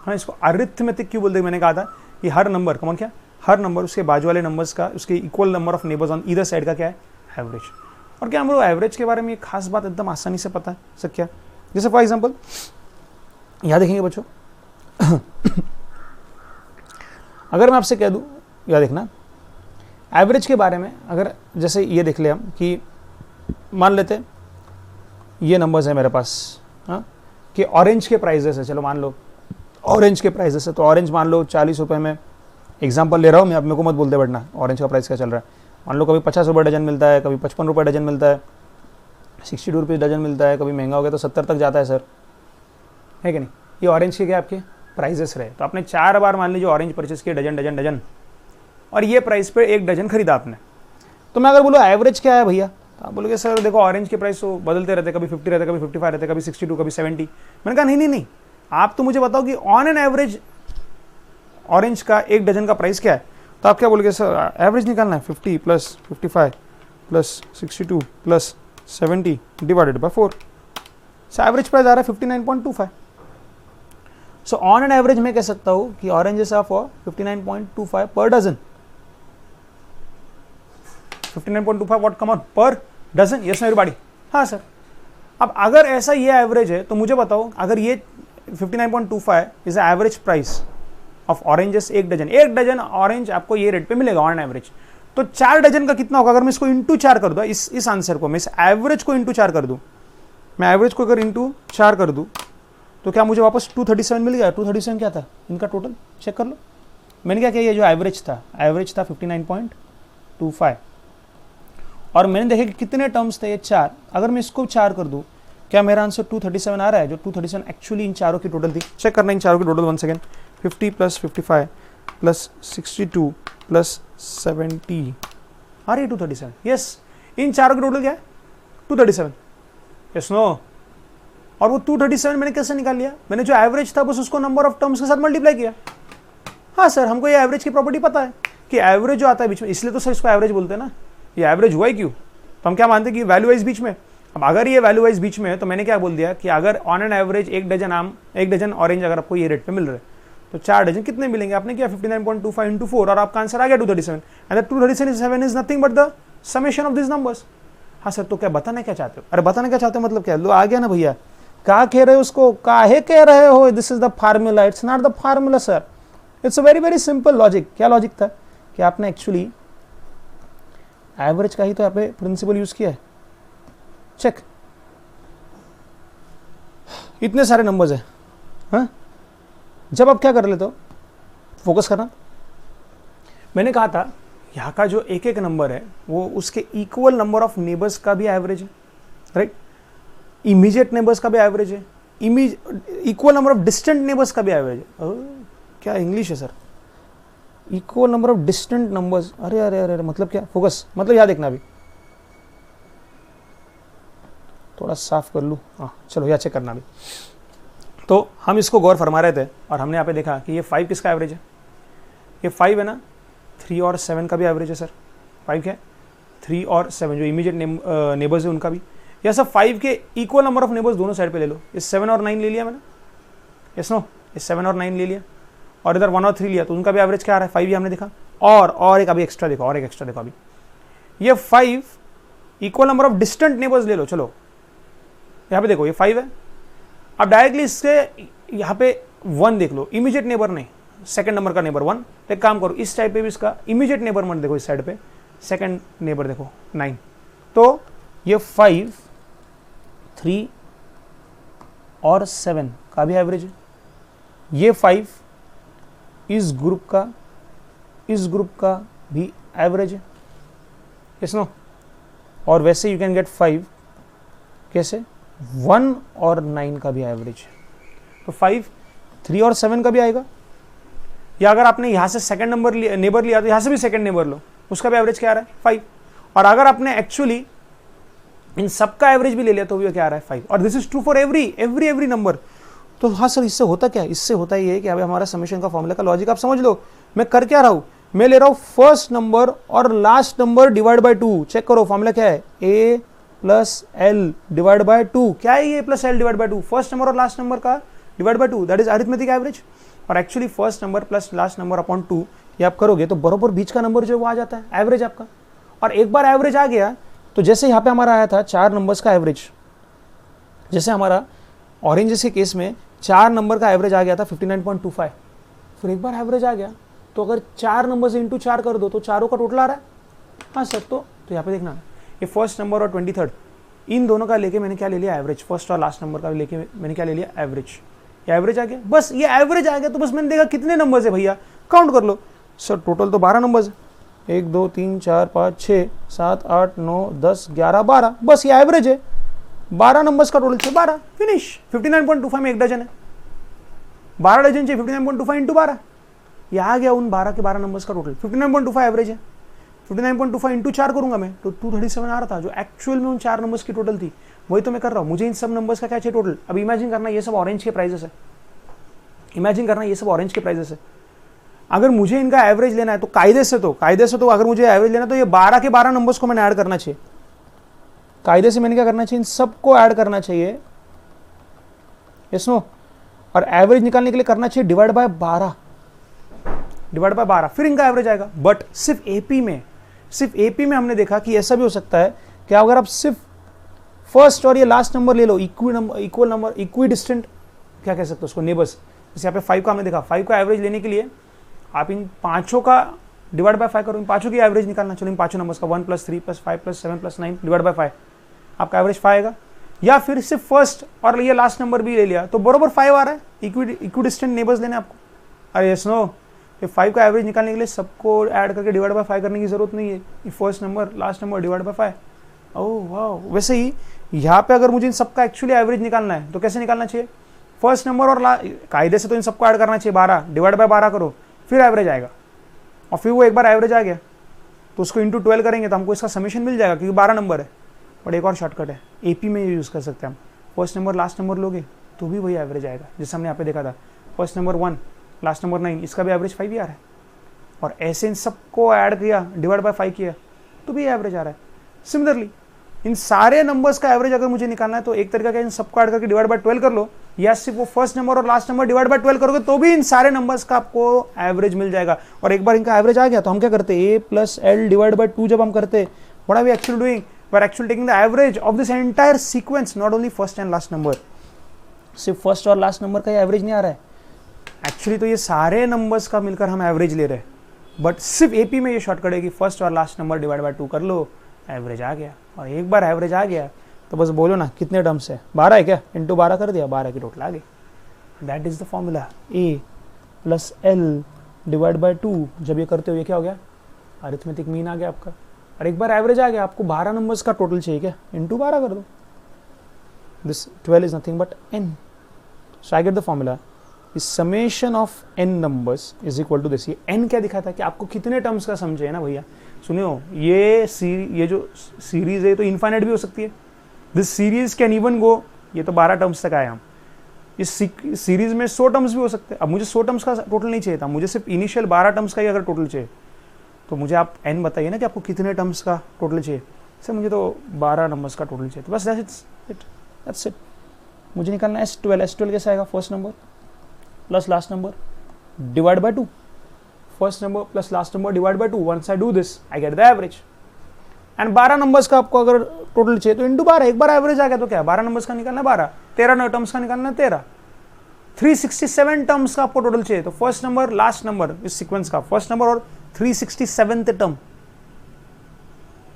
हाँ, इसको अरिथमेटिक क्यों बोलते हैं, मैंने कहा था कि हर नंबर, कमन क्या, हर नंबर उसके बाजू वाले नंबर्स का, उसके equal number of neighbours on either side का क्या है, एवरेज। और क्या हम लोग एवरेज के बारे में एक खास बात एकदम आसानी से पता है सर क्या, जैसे फॉर एग्जांपल यहाँ देखेंगे बच्चों, अगर मैं आपसे कह दूँ, या देखना एवरेज के बारे में, अगर जैसे ये देख ले हम कि मान लेते ये नंबर्स है मेरे पास, हाँ, कि ऑरेंज के प्राइजेस है, चलो मान लो ऑरेंज के प्राइजेस है, तो ऑरेंज मान लो 40 रुपये में, एग्जांपल ले रहा हूँ मैं, अब मेरे को मत बोलते बैठना ऑरेंज का प्राइस क्या चल रहा है। मान लो कभी 50 रुपये डजन मिलता है, कभी 55 रुपये डजन मिलता है, 62 रुपीज़ डजन मिलता है, कभी महंगा हो गया तो 70 तक जाता है सर, है कि नहीं। ये ऑरेंज के क्या आपके प्राइजेस रहे, तो आपने 4 बार मान लीजिए ऑरेंज परचेस किए, डजन डजन डजन, और ये प्राइस पे 1 डजन खरीदा आपने। तो मैं अगर बोलो एवरेज क्या है भैया, तो आप बोलोगे सर देखो ऑरेंज के प्राइस तो बदलते रहते, कभी 50 रहते, कभी 55 रहते, कभी 62, कभी 70। मैंने कहा नहीं, आप तो मुझे बताओ कि ऑन एन एवरेज ऑरेंज का 1 डजन का प्राइस क्या है। तो आप क्या बोलोगे सर एवरेज निकालना है 50 plus 55 plus 62 plus 70 divided by 4, so average price आ रहा है 59.25। सो ऑन एन एवरेज मैं कह सकता हूं कि oranges are for 59.25 per dozen. 59.25 what come on per dozen, yes everybody, हाँ सर। अब अगर ऐसा ये एवरेज है तो मुझे बताओ, अगर ये 59.25 is average price of oranges 1 dozen, 1 dozen orange आपको ये रेट पे मिलेगा ऑन एवरेज, तो 4 डजन का कितना होगा। अगर मैं इसको इंटू 4 कर दूं, इस आंसर को मैं इस एवरेज को इंटू 4 कर दूं, मैं एवरेज को अगर इंटू 4 कर दूं, तो क्या मुझे वापस 237 मिल गया। 237 क्या था इनका टोटल, चेक कर लो। मैंने क्या किया, ये जो एवरेज था 59.25, और मैंने देखा कि कितने टर्म्स थे, ये 4। अगर मैं इसको 4 कर दूं, क्या मेरा आंसर 237 आ रहा है, जो 237 एक्चुअली इन चारों की टोटल थी। चेक करना इन चारों की total, 1 second, 50 plus 55 plus 62 plus 70 आ रही है 237। यस, इन चारों की टोटल क्या है 237, यस नो। और वो 237 मैंने कैसे निकाल लिया, मैंने जो एवरेज था बस उसको नंबर ऑफ टर्म्स के साथ मल्टीप्लाई किया। हाँ सर, हमको ये एवरेज की प्रॉपर्टी पता है कि एवरेज जो आता है बीच में, इसलिए तो सर इसको एवरेज बोलते हैं ना। ये एवरेज हुआ ही क्यों, तो हम क्या मानते हैं कि वैल्यू वाइज बीच में। अब अगर ये वैल्यू वाइज बीच में है तो मैंने क्या बोल दिया कि अगर ऑन एन एवरेज 1 डजन आम, 1 डजन ऑरेंज अगर आपको ये रेट पे मिल रहा है, तो 4 डजन कितने मिलेंगे। आपने किया 59.25 इंटू 4 और आपका आंसर आ गया 237, and 237 is nothing but the summation of this numbers. हाँ सर, तो क्या बताना क्या चाहते हो, अरे बताना क्या चाहते हो मतलब क्या, लो आ गया ना भैया, क्या कह रहे हो उसको, काहे कह रहे हो this is the formula, it's not the formula sir, it's a very very simple logic. क्या लॉजिक था कि आपने एक्चुअली एवरेज का ही तो यहाँ पे प्रिंसिपल यूज किया है। चेक, इतने सारे नंबर्स है, हाँ? जब आप क्या कर लेते हो, फोकस करना, मैंने कहा था यहाँ का जो एक एक नंबर है वो उसके इक्वल नंबर ऑफ नेबर्स का भी एवरेज है, राइट। इमीडिएट नेबर्स का भी एवरेज है, equal number of distant neighbours का भी एवरेज है। क्या इंग्लिश है sir, equal number of distant numbers, अरे अरे अरे मतलब क्या, फोकस मतलब याद देखना, अभी थोड़ा साफ कर लूँ, हाँ चलो यहाँ चेक करना अभी। तो हम इसको गौर फरमा रहे थे और हमने यहाँ पे देखा कि ये 5 किसका एवरेज है, ये 5 है ना, 3 और 7 का भी एवरेज है सर। 5 क्या है, 3 और 7 जो इमीडिएट नेबर्स है उनका भी। या सब 5 के इक्वल नंबर ऑफ नेबर्स दोनों साइड पे ले लो, इस 7 और 9 ले लिया मैंने, यस नो, इस 7 और 9 ले लिया, और इधर 1 और 3 लिया, तो उनका भी एवरेज क्या आ रहा है 5, ये हमने देखा। और एक अभी एक्स्ट्रा देखो, और एक एक्स्ट्रा देखो, अभी ये 5 equal number of distant neighbours ले लो। चलो यहाँ पे देखो, ये 5 है, अब डायरेक्टली इससे यहाँ पे 1 देख लो, इमीडिएट नेबर नहीं, सेकंड नंबर का नेबर 1। तो एक काम करो, इस टाइप पे भी इसका इमीडिएट नेबर मत देखो, इस साइड पे सेकंड नेबर देखो 9। तो ये 5, 3 और 7 का भी एवरेज है। ये 5 इस ग्रुप का भी एवरेज है, यस नो। और वैसे यू कैन गेट 5 कैसे, 1 और 9 का भी एवरेज है। तो 5, 3 और 7 का भी आएगा। या अगर आपने यहाँ से सेकंड नंबर नेबर लिया तो यहाँ से भी सेकंड नेबर लो, उसका भी एवरेज क्या आ रहा है 5। और अगर आपने एक्चुअली इन सब का एवरेज भी ले लिया तो भी क्या आ रहा है 5। और this is true for every number. तो हाँ सर इससे होता क्या है, इससे होता ये है कि अभी हमारा समेशन का फॉर्मूला का लॉजिक आप समझ लो। मैं कर क्या रहा हूँ, मैं ले रहा हूँ फर्स्ट नंबर और last number divide by 2। Check करो फॉर्मूला क्या है, a plus l divide by 2। क्या है ये a plus l divide by 2, first number और लास्ट नंबर का divide by 2, that is arithmetic average. और actually first number plus last number upon 2 ये आप करोगे तो बरोबर बीच का नंबर जो वो आ जाता है एवरेज आपका। और एक बार एवरेज आ गया तो जैसे यहाँ पे हमारा आया था 4 नंबर्स का एवरेज, जैसे हमारा ऑरेंजेस के केस में 4 नंबर का एवरेज आ गया था 59.25, फिर एक बार एवरेज आ गया तो अगर 4 नंबर से इंटू 4 कर दो तो चारों का टोटल आ रहा है। हाँ सर, तो यहाँ पे देखना ये फर्स्ट नंबर और 23rd इन दोनों का लेके मैंने क्या ले लिया एवरेज, फर्स्ट और लास्ट नंबर का लेके मैंने क्या ले लिया एवरेज। ये एवरेज आ गया, बस ये एवरेज आ गया तो बस मैंने देखा कितने नंबर्स है भैया, काउंट कर लो। सर टोटल तो 12 नंबर्स है, 1 2 3 4 5 6 7 8 9 10 11 12, बस ये एवरेज है। 12 नंबर्स का टोटल 12, फिनिश। 59.25 में 1 डजन है, 12 डजन चाहिए, 59.25 इंटू 12, ये आ गया उन 12 के 12 नंबर्स का टोटल। 59.25 एवरेज है, 59.25 इंटू 4 करूंगा मैं तो 237 आ रहा था, जो एक्चुअल में उन 4 नंबर्स की टोटल थी, वही तो मैं कर रहा हूँ। मुझे इन सब नंबर्स का क्या चाहिए टोटल। अब इमेजिन करना ये सब ऑरेंज के प्राइजेस है, इमेजिन करना ये सब ऑरेंज के प्राइजेस है। अगर मुझे इनका एवरेज लेना है तो कायदे से तो अगर मुझे एवरेज लेना है तो ये 12 के 12 नंबर्स को मैंने ऐड करना चाहिए, कायदे से मैंने क्या करना चाहिए, इन सबको ऐड करना चाहिए, यस नो। और एवरेज निकालने के लिए करना चाहिए डिवाइड बाय 12, फिर इनका एवरेज आएगा। बट सिर्फ एपी में हमने देखा कि ऐसा भी हो सकता है कि अगर आप सिर्फ फर्स्ट और ये लास्ट नंबर ले लो, इक्वल नंबर, इक्वी डिस्टेंट क्या कह सकते हो उसको, नेबर्स। जैसे यहाँ पे 5 का हमने देखा, 5 का एवरेज लेने के लिए आप इन पांचों का डिवाइड बाय 5 करो, इन पांचों की एवरेज निकालना। चलो इन पांचों नंबर्स का 1 + 3 + 5 + 7 + 9 डिवाइड बाय 5, आपका एवरेज 5 आएगा। या फिर सिर्फ फर्स्ट और ये लास्ट नंबर भी ले लिया तो बरोबर 5 आ रहा है, इक्वी डिस्टेंट नेबर्स लेने आपको। अरे यस नो, ये 5 का एवरेज निकालने के लिए सबको ऐड करके डिवाइड बाय 5 करने की जरूरत नहीं है, ये first number last number divide bye 5। ओह वाह। वैसे ही यहाँ पे अगर मुझे इन सबका एक्चुअली एवरेज निकालना है तो कैसे निकालना चाहिए, फर्स्ट नंबर और कायदे से तो इन सबको ऐड करना चाहिए 12, डिवाइड बाय 12 करो, फिर एवरेज आएगा। और फिर वो एक बार एवरेज आ गया तो उसको इंटू 12 करेंगे तो हमको इसका समेशन मिल जाएगा, क्योंकि 12 नंबर है। बट एक और शॉर्टकट है, एपी में यूज़ कर सकते हैं हम, फर्स्ट नंबर लास्ट नंबर लोगे तो भी वही एवरेज आएगा। जैसे हमने यहाँ पे देखा था, फर्स्ट नंबर 1 लास्ट नंबर 9, इसका भी एवरेज 5 ही आ रहा है। और ऐसे इन सबको ऐड किया, डिवाइड बाय 5 किया तो भी एवरेज आ रहा है। सिमिलरली इन सारे नंबर्स का एवरेज अगर मुझे निकालना है तो एक तरीका क्या, इन सबको ऐड करके डिवाइड बाय 12 कर लो, या सिर्फ वो फर्स्ट नंबर और लास्ट नंबर डिवाइड बाय 12 करोगे तो भी इन सारे नंबर्स का आपको एवरेज मिल जाएगा। और एक बार इनका एवरेज आ गया तो हम क्या करते, a + l डिवाइड बाय 2 जब हम करते, what are we actually doing, we are actually taking the average of this entire sequence, not only first and last number. सिर्फ फर्स्ट और लास्ट नंबर का एवरेज नहीं आ रहा है, एक्चुअली तो ये सारे नंबर्स का मिलकर हम एवरेज ले रहे हैं। बट सिर्फ एपी में ये शॉर्टकट है कि फर्स्ट और लास्ट नंबर डिवाइड बाय 2 कर लो, एवरेज आ गया। और एक बार एवरेज आ गया तो बस बोलो ना कितने टर्म्स है, 12 है क्या, इंटू 12 कर दिया, 12 की टोटल आ गई। That is the formula, a + l divide by 2। जब ये करते हो ये क्या हो गया, अरिथमेटिक मीन आ गया आपका। और एक बार एवरेज आ गया, आपको 12 नंबर्स का टोटल चाहिए क्या, इंटू 12 कर दो, this 12 is nothing but n। So I get the formula, summation of n numbers is equal to this. ये n क्या दिखाता है कि आपको कितने टर्म्स का समझे है ना भैया। सुनियो, ये जो सीरीज है तो इनफाइनाइट भी हो सकती है, this series can even go, ये तो 12 टर्म्स तक आया हम, इस सीरीज में 100 टर्म्स भी हो सकते हैं। अब मुझे 100 टर्म्स का टोटल नहीं चाहिए था, मुझे सिर्फ इनिशियल 12 टर्म्स का ही अगर टोटल चाहिए तो मुझे आप n बताइए ना कि आपको कितने टर्म्स का टोटल चाहिए। सर मुझे तो 12 नंबर्स का टोटल चाहिए, तो बस दैट्स इट। मुझे निकालना है S12 कैसे आएगा, first number plus last number divide by 2, first number plus last number divide by 2। Once I do this I get the average. And 12 numbers का आपको अगर टोटल चाहिए तो इंटू 12, एक बार एवरेज आ गया तो क्या, 12 नंबर्स का निकालना 12, 13 टर्म्स का निकालना 13, 367 टर्म्स का आपको टोटल चाहिए। तो फर्स्ट नंबर लास्ट नंबर इस सीक्वेंस का, फर्स्ट नंबर और 367th term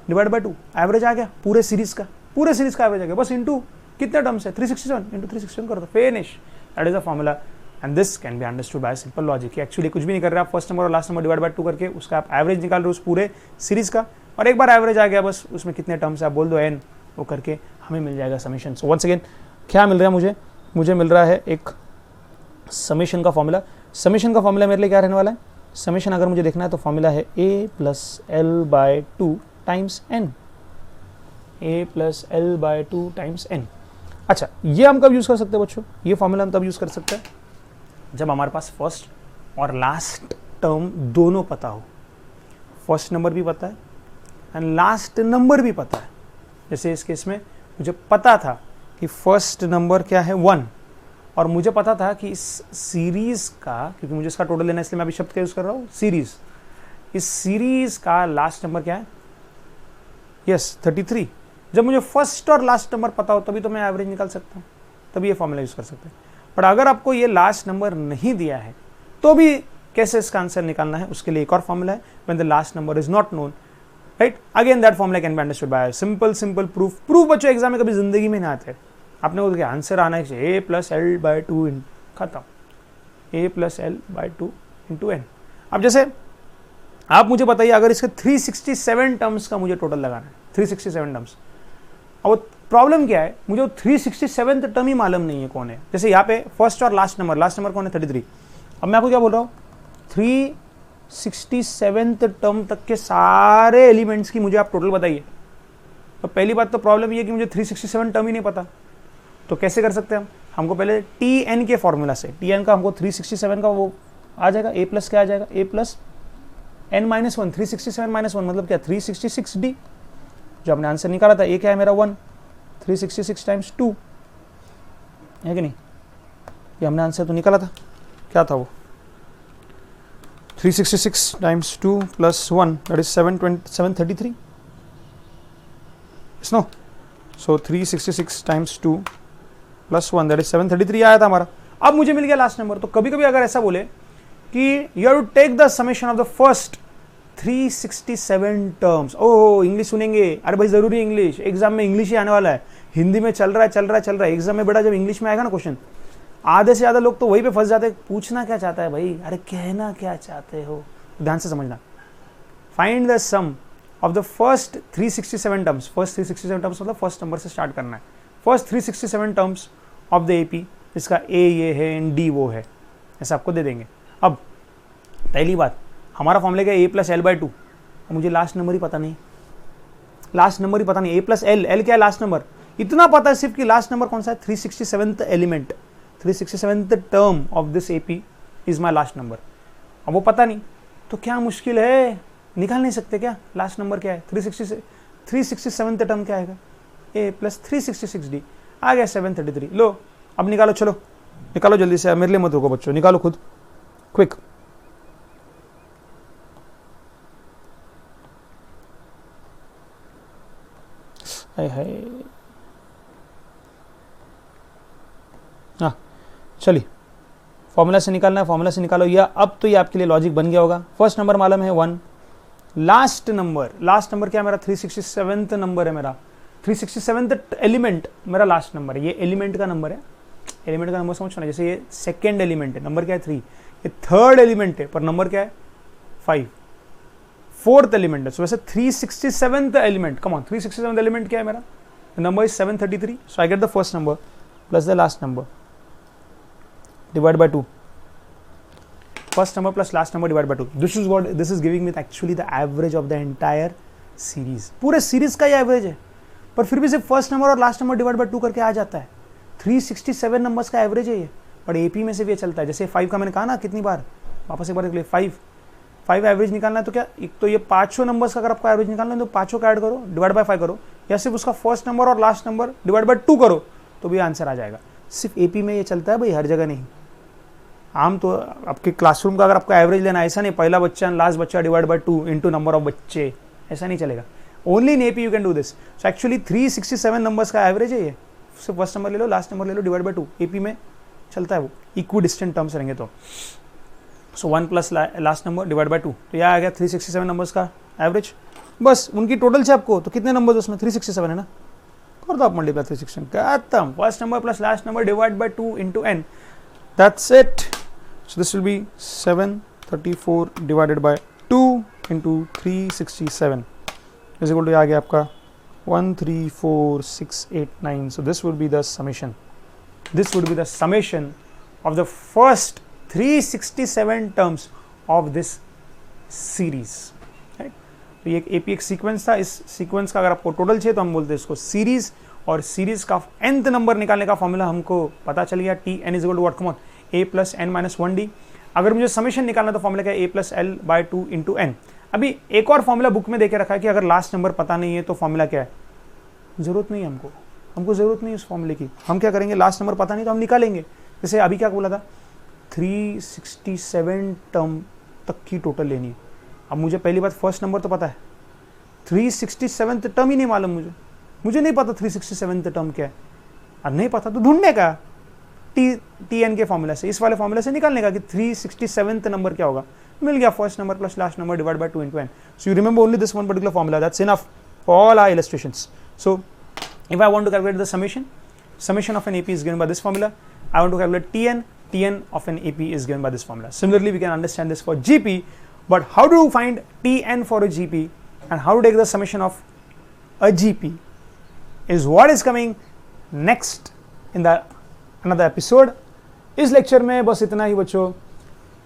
divide by 2, average आ गया पूरे सीरीज का एवरेज आ गया। बस इंटू कितने टर्म्स है, 367 इंटू 367 कर दो, finish. That is the formula and this can be understood by simple logic. Actually कुछ भी नहीं कर रहे आप, फर्स्ट नंबर और लास्ट नंबर डिवाइड बाय 2 करके उसका आप एवरेज निकाल रहे हो उस पूरे सीरीज का। और एक बार एवरेज आ गया बस उसमें कितने टर्म्स है आप बोल दो n, वो करके हमें मिल जाएगा समेशन। सो वंस अगेन क्या मिल रहा है मुझे मिल रहा है एक समेशन का फॉर्मूला। समेशन का फॉर्मूला मेरे लिए क्या रहने वाला है, समेशन अगर मुझे देखना है तो फॉर्मूला है a + l by 2 times n, a + l by 2 times n। अच्छा, ये हम कब यूज कर सकते हैं बच्चों? ये फॉर्मूला हम तब यूज कर सकते हैं जब हमारे पास फर्स्ट और लास्ट टर्म दोनों पता हो। फर्स्ट नंबर भी पता है एंड लास्ट नंबर भी पता है। जैसे इस केस में मुझे पता था कि फर्स्ट नंबर क्या है 1, और मुझे पता था कि इस सीरीज का, क्योंकि मुझे इसका टोटल लेना है इसलिए मैं अभी शब्द का यूज कर रहा हूँ सीरीज, इस सीरीज का लास्ट नंबर क्या है? यस 33। जब मुझे फर्स्ट और लास्ट नंबर पता हो तभी तो मैं एवरेज निकाल सकता हूँ, तभी ये फॉर्मूला यूज कर सकते हैं। पर अगर आपको ये लास्ट नंबर नहीं दिया है तो भी कैसे इसका आंसर निकालना है, उसके लिए एक और फॉर्मूला है, when the last number is not known, right. Again that formula can be understood by simple proof बच्चों एग्जाम में कभी जिंदगी में नहीं आते। आपने बोला कि आंसर आना है a plus L by two इन खत्म, a plus L by two into n. अब जैसे आप मुझे बताइए, अगर इसके 367 टर्म्स का मुझे टोटल लगाना है, 367 टर्म्स, अब प्रॉब्लम क्या है, मुझे 367 टर्म ही मालूम नहीं है कौन है। जैसे यहाँ पे फर्स्ट और लास्ट नंबर कौन है? 33। अब मैं आपको क्या बोल रहा हूँ, 367 टर्म तक के सारे एलिमेंट्स की मुझे आप टोटल बताइए। तो पहली बात तो प्रॉब्लम ये कि मुझे 367 टर्म ही नहीं पता, तो कैसे कर सकते हैं हम? हमको पहले टी एन के फॉर्मूला से, टी एन का हमको 367 का वो आ जाएगा, ए प्लस क्या आ जाएगा, a plus n minus one, 367 minus one मतलब क्या, 366d। जो हमने आंसर निकाला था, ए क्या है मेरा 1, 366 टाइम्स 2 है कि नहीं? ये हमने आंसर तो निकाला था, क्या था वो, 366 times 2 plus 1 that is 733। No, so 366 times 2 plus 1 that is 733 आया था हमारा। अब मुझे मिल गया लास्ट नंबर। तो कभी कभी अगर ऐसा बोले कि you have to take the summation of the first 367 terms. Oh English सुनेंगे, अरे भाई जरूरी इंग्लिश, एग्जाम में इंग्लिश ही आने वाला है, हिंदी में चल रहा है एग्जाम में बेटा जब इंग्लिश में आएगा ना क्वेश्चन, आधे से ज्यादा लोग तो वहीं पे फंस जाते हैं, पूछना क्या चाहता है भाई, अरे कहना क्या चाहते हो, ध्यान से समझना। Find the sum of the first 367 terms, first 367 terms मतलब फर्स्ट नंबर से स्टार्ट करना है, first 367 terms of the AP, इसका ए ये है एंड डी वो है, ऐसा आपको दे देंगे। अब पहली बात, हमारा फॉर्मूला क्या है, a plus L by to, मुझे लास्ट नंबर ही पता नहीं, ए प्लस एल, एल क्या है लास्ट नंबर, इतना पता है सिर्फ कि लास्ट नंबर कौन सा है, 367th element, 367th term of this AP is my last number. अब वो पता नहीं तो क्या मुश्किल है, निकाल नहीं सकते क्या लास्ट नंबर क्या है, 367th टर्म क्या आएगा, ए प्लस 366d आ गया 733। लो अब निकालो, चलो निकालो जल्दी से, मेरे लिए मत रुको बच्चों, निकालो खुद, क्विक। हाँ चलिए, फॉर्मूला से निकालना है, फॉर्मूला से निकालो। या अब तो ये आपके लिए लॉजिक बन गया होगा। फर्स्ट नंबर मालूम है 1, लास्ट नंबर क्या है मेरा, 367th नंबर है मेरा, 367th एलिमेंट मेरा लास्ट नंबर है, ये एलिमेंट का नंबर है, एलिमेंट का नंबर समझना। जैसे ये सेकेंड एलिमेंट है, नंबर क्या है 3, ये थर्ड एलिमेंट है पर नंबर क्या है 5, फोर्थ एलिमेंट है। सो वैसे 367th element, come on 367th element क्या है मेरा, number is 733। So I get the first number plus the last number divide by 2, first number plus last number divided by 2. This is giving me actually the average of the entire series. पूरे series का ये average है, पर फिर भी सिर्फ first number और last number divide by 2 करके आ जाता है। 367 नंबर्स का एवरेज है ये, और एपी में से भी ये चलता है। जैसे 5 का मैंने कहा ना कितनी बार, वापस एक बार देख लिया, 5 एवरेज निकालना है तो क्या, एक तो ये 500 नंबर्स का अगर आपको एवरेज निकालना है तो 500 का ऐड करो, डिवाइड बाय 5 करो, या सिर्फ उसका फर्स्ट नंबर और लास्ट नंबर डिवाइड बाय 2 करो तो भी आंसर आ जाएगा। सिर्फ एपी में ये चलता है भाई, हर जगह नहीं। आम तो आपके क्लासरूम का अगर आपको एवरेज लेना है, ऐसा नहीं पहला बच्चा एंड लास्ट बच्चा divide by 2 into number of बच्चे, ऐसा नहीं चलेगा। Only in AP you can do this. So actually 367 numbers का एवरेज है ये, सिर्फ फर्स्ट नंबर ले लो, लास्ट नंबर ले लो, डिवाइड बाय 2। एपी में चलता है वो, इक्वी डिस्टेंट टर्म्स रहेंगे तो। सो 1 plus last number divide by 2, तो यह आ गया 367 नंबर्स का एवरेज। बस उनकी टोटल से आपको तो कितने नंबर उसमें 367 है ना, कर दो आप मल्टीप्लाई 367, खत्म। First number plus last number divide by 2 into n, that's it. So this will be 734 divided by 2 into 367 is equal to आ गया आपका 134689. So this would be the summation. This would be the summation of the first 367 terms of this series. Right? तो ये AP एक sequence था, इस sequence का अगर आपको टोटल चाहिए तो हम बोलते हैं इसको सीरीज और सीरीज का nth नंबर निकालने का फॉर्मूला हमको पता चल गया, t n is equal to what, come on, a plus n minus 1d। अगर मुझे समेशन निकालना तो फॉर्मूला क्या है, a plus l by 2 into एन। अभी एक और फॉर्मूला बुक में देके रखा है कि अगर लास्ट नंबर पता नहीं है तो फॉर्मूला क्या है, जरूरत नहीं है हमको जरूरत नहीं है उस फॉर्मूले की। हम क्या करेंगे, लास्ट नंबर पता नहीं तो हम निकालेंगे। जैसे अभी क्या बोला था, 367 टर्म तक की टोटल लेनी है। अब मुझे पहली बात फर्स्ट नंबर तो पता है, 367th टर्म ही नहीं मालूम मुझे नहीं पता 367th टर्म क्या है। अब नहीं पता तो ढूंढने का टी एन के फॉर्मूला से, इस वाले फॉर्मूला से निकालने का कि 367th नंबर क्या होगा। मिल गया, first number plus last number divide by 2 into एन। So you remember only this one particular formula, that's enough for all our illustrations. So if I want to calculate the summation of an AP is given by this formula. I want to calculate TN of an AP is given by this formula. Similarly, we can understand this for GP, but how to find TN for a GP and how to take the summation of a GP is what is coming next in the another episode. इस lecture में बस इतना ही बच्चों।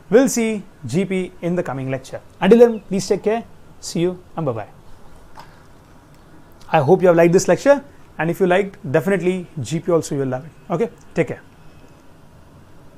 We'll see GP in the coming lecture. Until then, please take care. See you and bye-bye. I hope you have liked this lecture. And if you liked, definitely GP also you will love it. Okay, take care.